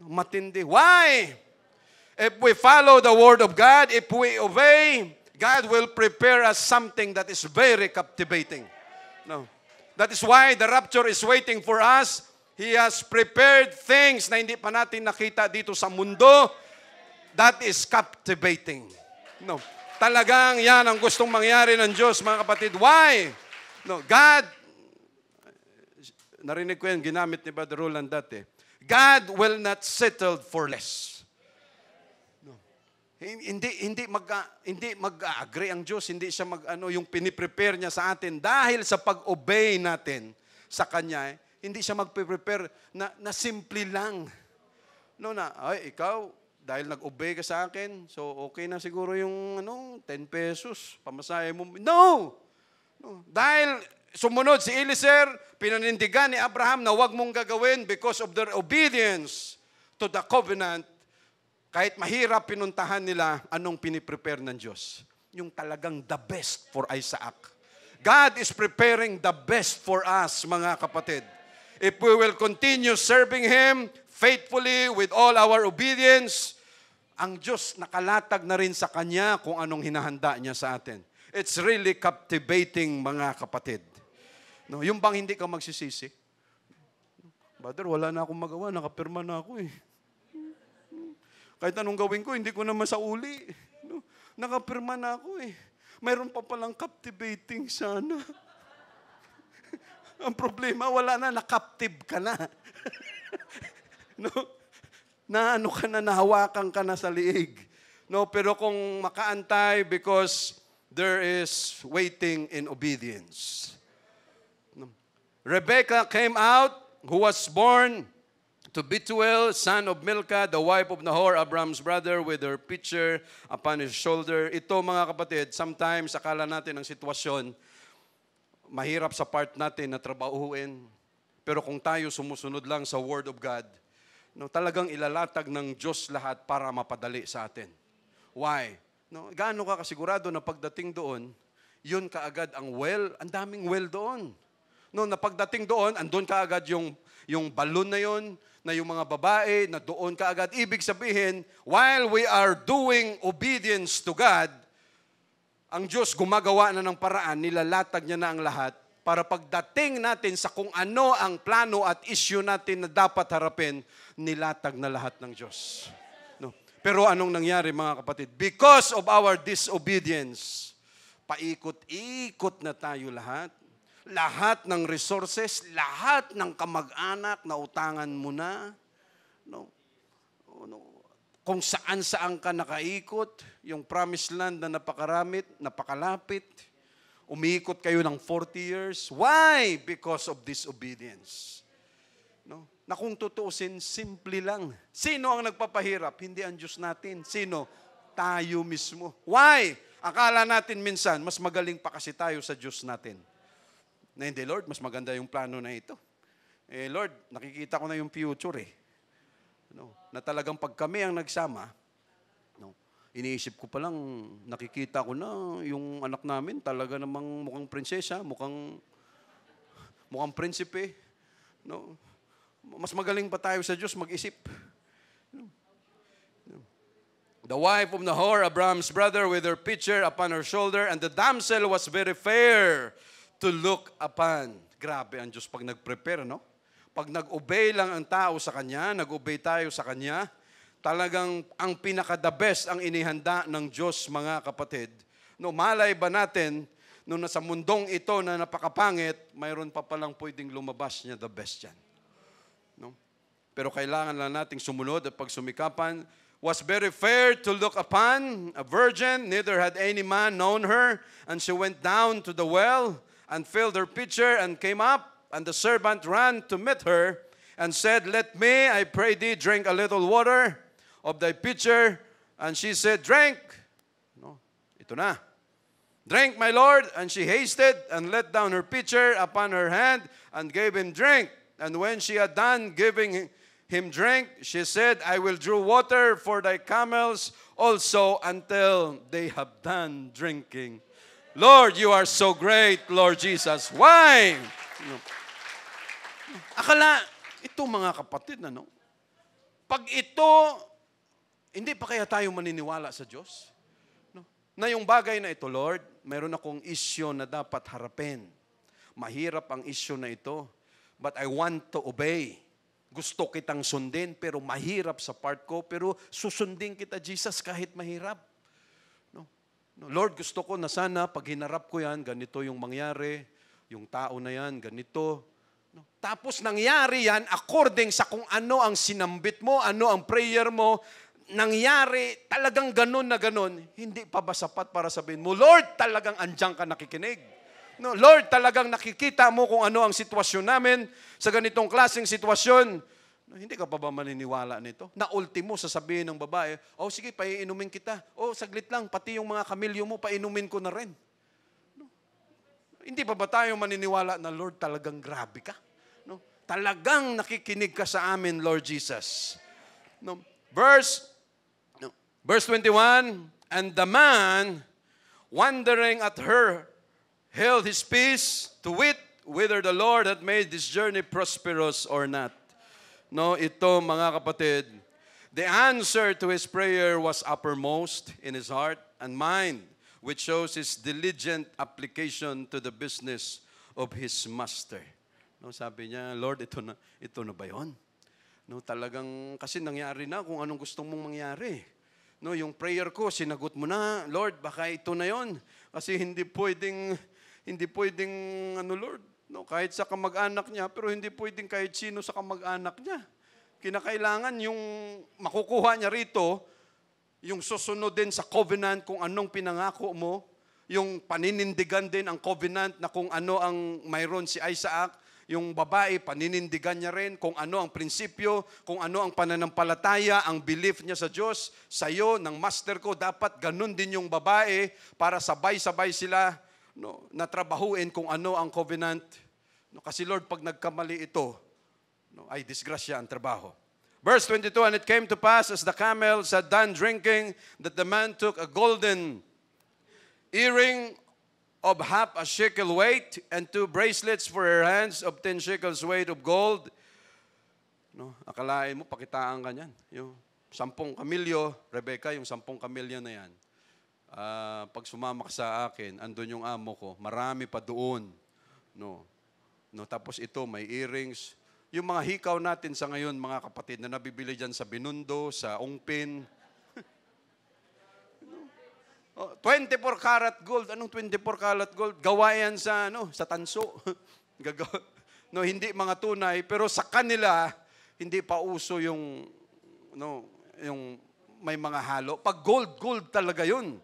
Matindi. Why? If we follow the word of God, if we obey, God will prepare us something that is very captivating. No. That is why the rapture is waiting for us. He has prepared things na hindi pa natin nakita dito sa mundo. That is captivating. No. Talagang yan ang gustong mangyari ng Diyos, mga kapatid. Why? No, God, narinig ko yan, ginamit ni Brother Roland dati. God will not settle for less. No. Hindi mag-agree ang Diyos, hindi siya yung piniprepare niya sa atin dahil sa pag-obey natin sa Kanya, hindi siya mag-prepare na simple lang. No, ay, ikaw, dahil nag-obey ka sa akin, so okay na siguro yung 10 pesos, pamasahe mo. No! Dahil sumunod si Eliezer, pinanindigan ni Abraham na huwag mong gagawin because of their obedience to the covenant. Kahit mahirap pinuntahan nila, anong piniprepare ng Diyos? Yung talagang the best for Isaac. God is preparing the best for us, mga kapatid. If we will continue serving Him faithfully with all our obedience, ang Diyos nakalatag na rin sa Kanya kung anong hinahanda niya sa atin. It's really captivating, mga kapatid. No, yung bang hindi ka magsisisi? Brother, wala na akong magawa, nakapirma na ako eh. Kahit anong gawin ko, hindi ko naman sa uli. No, nakapirma na ako eh. Mayroon pa palang captivating sana. Ang problema, wala na, nakaptive ka na. No? Na ano ka na, nahawakan ka na sa liig. No, pero kung makaantay because there is waiting in obedience. No. Rebecca came out, who was born to Bethuel, son of Milcah, the wife of Nahor, Abraham's brother, with her pitcher upon his shoulder. Ito, mga kapatid, sometimes akala natin ang sitwasyon, mahirap sa part natin na trabahuin. Pero kung tayo sumusunod lang sa Word of God, no, talagang ilalatag ng Diyos lahat para mapadali sa atin. Why? No, gaano ka kasigurado na pagdating doon, yun kaagad ang well, ang daming well doon. No, na pagdating doon, andun kaagad yung balon na yun, na yung mga babae, na doon kaagad. Ibig sabihin, while we are doing obedience to God, ang Diyos gumagawa na ng paraan, nilalatag niya na ang lahat, para pagdating natin sa kung ano ang plano at issue natin na dapat harapin, nilatag na lahat ng Diyos. No. Pero anong nangyari, mga kapatid? Because of our disobedience, paikot-ikot na tayo lahat. Lahat ng resources, lahat ng kamag-anak na utangan mo na. No. Kung saan-saan ka nakaikot, yung promised land na napakalapit, umiikot kayo ng 40 years. Why? Because of disobedience. No? Na kung tutuusin, simple lang. Sino ang nagpapahirap? Hindi ang Diyos natin. Sino? Tayo mismo. Why? Akala natin minsan, mas magaling pa kasi tayo sa Diyos natin. Na hindi, Lord, mas maganda yung plano na ito. Eh, Lord, nakikita ko na yung future eh. No? Na talagang pag kami ang nagsama, no? Iniisip ko pa lang, nakikita ko na yung anak namin talaga namang mukhang prinsesa, mukhang prinsipe. No? Mas magaling pa tayo sa Diyos mag-isip. No? The wife of Nahor, Abraham's brother, with her pitcher upon her shoulder, and the damsel was very fair to look upon. Grabe ang Diyos pag nag-prepare, no? Pag nag-obey lang ang tao sa Kanya, nag-obey tayo sa Kanya, talagang ang pinaka-the best ang inihanda ng Diyos, mga kapatid. No, malay ba natin, nung nasa mundong ito na napakapangit, mayroon pa palang pwedeng lumabas niya the best yan. No? Pero kailangan lang nating sumunod at pagsumikapan. Was very fair to look upon, a virgin, neither had any man known her. And she went down to the well and filled her pitcher and came up. And the servant ran to meet her and said, "Let me, I pray thee, drink a little water of thy pitcher." And she said, "Drink." No, ito na. "Drink, my lord." And she hasted and let down her pitcher upon her hand and gave him drink. And when she had done giving him drink, she said, "I will draw water for thy camels also until they have done drinking." Lord, you are so great, Lord Jesus. Why? No. Akala, ito mga kapatid, ano? Pag ito, hindi pa kaya tayo maniniwala sa Diyos? No? Na yung bagay na ito, Lord, mayroon akong issue na dapat harapin. Mahirap ang issue na ito, but I want to obey. Gusto kitang sundin, pero mahirap sa part ko, pero susundin kita, Jesus, kahit mahirap. No? No, Lord, gusto ko na sana, pag hinarap ko yan, ganito yung mangyari, yung tao na yan, ganito. No? Tapos nangyari yan according sa kung ano ang sinambit mo, ano ang prayer mo, nangyari talagang ganun na ganun. Hindi pa ba sapat para sabihin mo, Lord, talagang andyan ka nakikinig. No, Lord, talagang nakikita mo kung ano ang sitwasyon namin sa ganitong klaseng sitwasyon. No, hindi ka pa ba maniniwala nito? Na ultimo, sasabihin ng babae, "Oh, sige, paiinumin kita. Oh, saglit lang, pati yung mga kamilyo mo, painumin ko na rin." Hindi pa ba tayo maniniwala na, Lord, talagang grabe ka? No? Talagang nakikinig ka sa amin, Lord Jesus. No? Verse 21, "And the man, wondering at her, held his peace to wit whether the Lord had made this journey prosperous or not." No, ito mga kapatid, The answer to his prayer was uppermost in his heart and mind, which shows his diligent application to the business of his master. No, sabi niya, Lord, ito na ba yun? No, talagang, kasi nangyari na kung anong gusto mong mangyari. No, yung prayer ko, sinagot mo na, Lord, baka ito na yon. Kasi hindi pwedeng, Lord, no, kahit sa kamag-anak niya, pero hindi pwedeng kahit sino sa kamag-anak niya. Kinakailangan yung makukuha niya rito, yung susunod din sa covenant kung anong pinangako mo, yung paninindigan din ang covenant na kung ano ang mayroon si Isaac, yung babae, paninindigan niya rin kung ano ang prinsipyo, kung ano ang pananampalataya, ang belief niya sa Diyos, sa iyo, ng master ko, dapat ganun din yung babae para sabay-sabay sila natrabahuin kung ano ang covenant. Kasi Lord, pag nagkamali ito, ay disgrasya ang trabaho. Verse 22, and it came to pass as the camels had done drinking, that the man took a golden earring of half a shekel weight, and 2 bracelets for her hands of 10 shekels weight of gold. No, akalain mo, pakitaan ka niyan. Yung 10 kamilyo, Rebecca, yung 10 kamilyo na yan. Pag sumama ka sa akin, andun yung amo ko, marami pa doon. No, tapos ito, may earrings. Yung mga hikaw natin sa ngayon, mga kapatid, na nabibili dyan sa Binundo, sa Ungpin, 24 karat gold. Anong 24 karat gold? Gawa yan sa tanso. Hindi mga tunay, pero sa kanila hindi pa uso yung may mga halo. Pag gold talaga 'yun.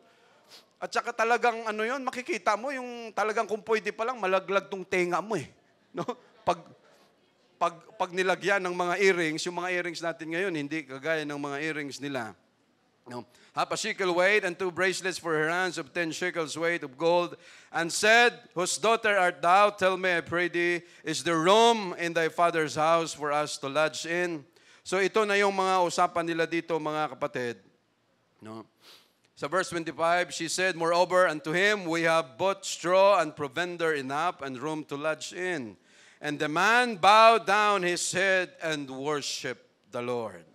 At saka talagang yun, makikita mo yung talagang kung pwede pa lang malaglag tong tenga mo eh. No? Pag nilagyan ng mga earrings, yung mga earrings natin ngayon hindi kagaya ng mga earrings nila. No. Half a shekel weight, and 2 bracelets for her hands of 10 shekels weight of gold, and said, Whose daughter art thou? Tell me, I pray thee, is there room in thy father's house for us to lodge in? So ito na yung mga usapan nila dito, mga kapatid. No. Sa verse 25, she said, Moreover, unto him we have bought straw and provender enough and room to lodge in. And the man bowed down his head and worshipped the Lord.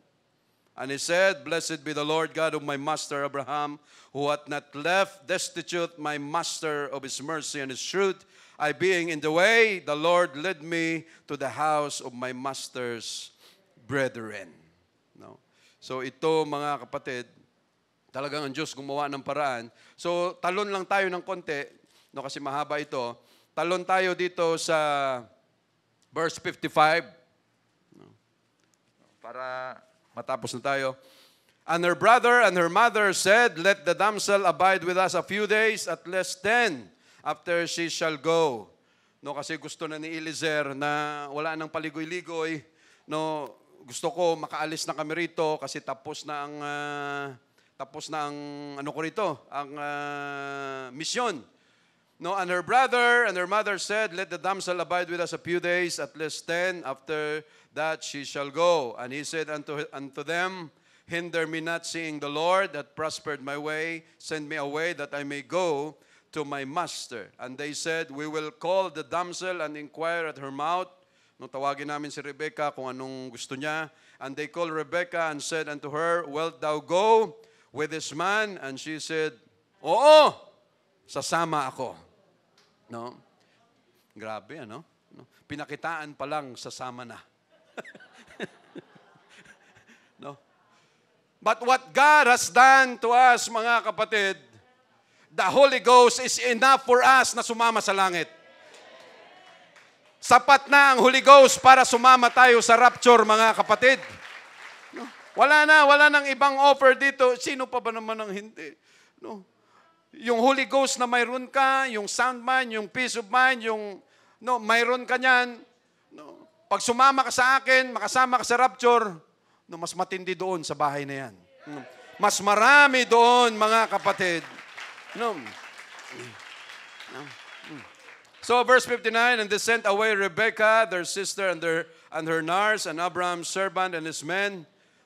And he said, Blessed be the Lord God of my master Abraham, who hath not left destitute my master of his mercy and his truth. I being in the way, the Lord led me to the house of my master's brethren. No? So ito, mga kapatid, talagang ang Diyos gumawa ng paraan. So talon lang tayo ng konti, kasi mahaba ito. Talon tayo dito sa verse 55. Para matapos na tayo. And her brother and her mother said, Let the damsel abide with us a few days, at least then, after she shall go. Kasi gusto na ni Eliezer na wala nang paligoy-ligoy. Gusto ko makaalis na kami rito kasi tapos na ang misyon. And her brother and her mother said, Let the damsel abide with us a few days, at least then, after that she shall go. And he said unto them, Hinder me not, seeing the Lord hath prospered my way. Send me away, that I may go to my master. And they said, We will call the damsel and inquire at her mouth. Tawagin namin si Rebecca kung anong gusto niya. And they called Rebecca and said unto her, Wilt thou go with this man? And she said, Oo, sasama ako. Grabe, Pinakitaan pa lang, sasama na. But what God has done to us, mga kapatid, the Holy Ghost is enough for us na sumama sa langit. Sapat na ang Holy Ghost para sumama tayo sa rapture, mga kapatid. Wala nang ibang offer dito. Sino pa ba naman ang hindi? Yung Holy Ghost na mayroon ka, yung sound mind, yung peace of mind, mayroon ka niyan. Pag sumama ka sa akin, makasama ka sa rapture, mas matindi doon sa bahay na yan. Mas marami doon, mga kapatid. So verse 59, and they sent away Rebekah, their sister, and her nurse, and Abraham's servant and his men.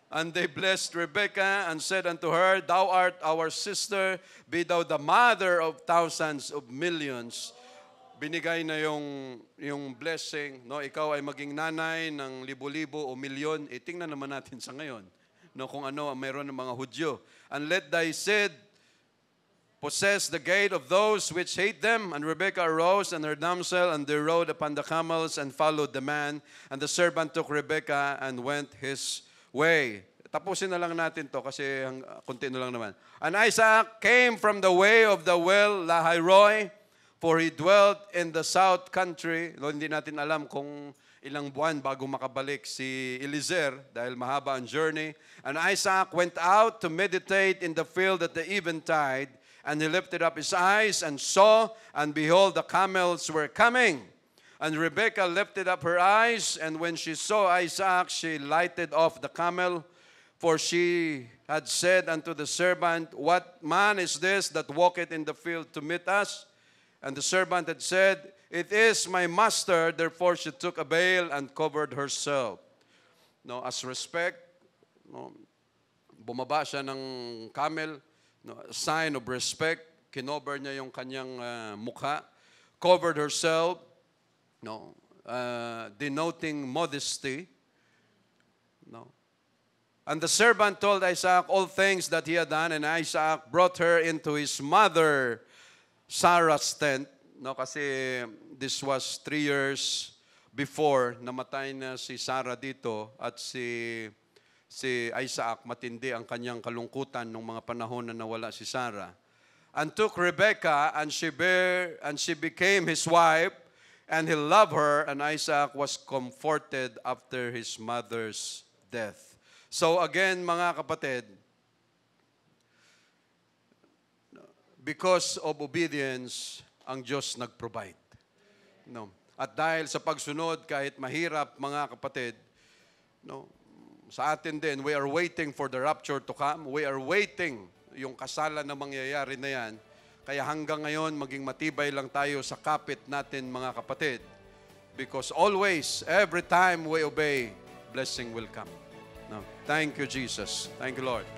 And they blessed Rebekah and said unto her, Thou art our sister, be thou the mother of thousands of millions. Binigay na yung blessing, ikaw ay maging nanay ng libo-libo o milyon. Tingnan naman natin sa ngayon. no, kung ano ang meron ng mga Hudyo. And let thy seed possess the gate of those which hate them. And Rebekah arose and her damsel, and they rode upon the camels and followed the man. And the servant took Rebekah and went his way. Tapusin na lang natin to kasi kunti na lang naman. And Isaac came from the way of the well Lahairoi, for he dwelt in the south country. Hindi natin alam kung ilang buwan bago makabalik si Eliezer dahil mahaba ang journey. And Isaac went out to meditate in the field at the eventide. And he lifted up his eyes and saw, and behold, the camels were coming. And Rebekah lifted up her eyes, and when she saw Isaac, she lighted off the camel. For she had said unto the servant, What man is this that walketh in the field to meet us? And the servant had said, It is my master. Therefore she took a veil and covered herself. No, as respect, no, bumaba siya ng camel. No, a sign of respect, kinover niya yung kanyang mukha, covered herself, no, denoting modesty. No. And the servant told Isaac all things that he had done, and Isaac brought her into his mother Sarah's tent. No, kasi this was 3 years before namatay na si Sarah dito at si Isaac, matindi ang kanyang kalungkutan nung mga panahon na nawala si Sarah. And took Rebekah, and she became his wife, and he loved her, and Isaac was comforted after his mother's death. So again, mga kapatid, because of obedience, ang Diyos nag-provide. No. At dahil sa pagsunod, kahit mahirap, mga kapatid, no, sa atin din, we are waiting for the rapture to come. We are waiting yung kasalan na mangyayari na yan. Kaya hanggang ngayon, maging matibay lang tayo sa kapit natin, mga kapatid. Because always, every time we obey, blessing will come. No? Thank you, Jesus. Thank you, Lord.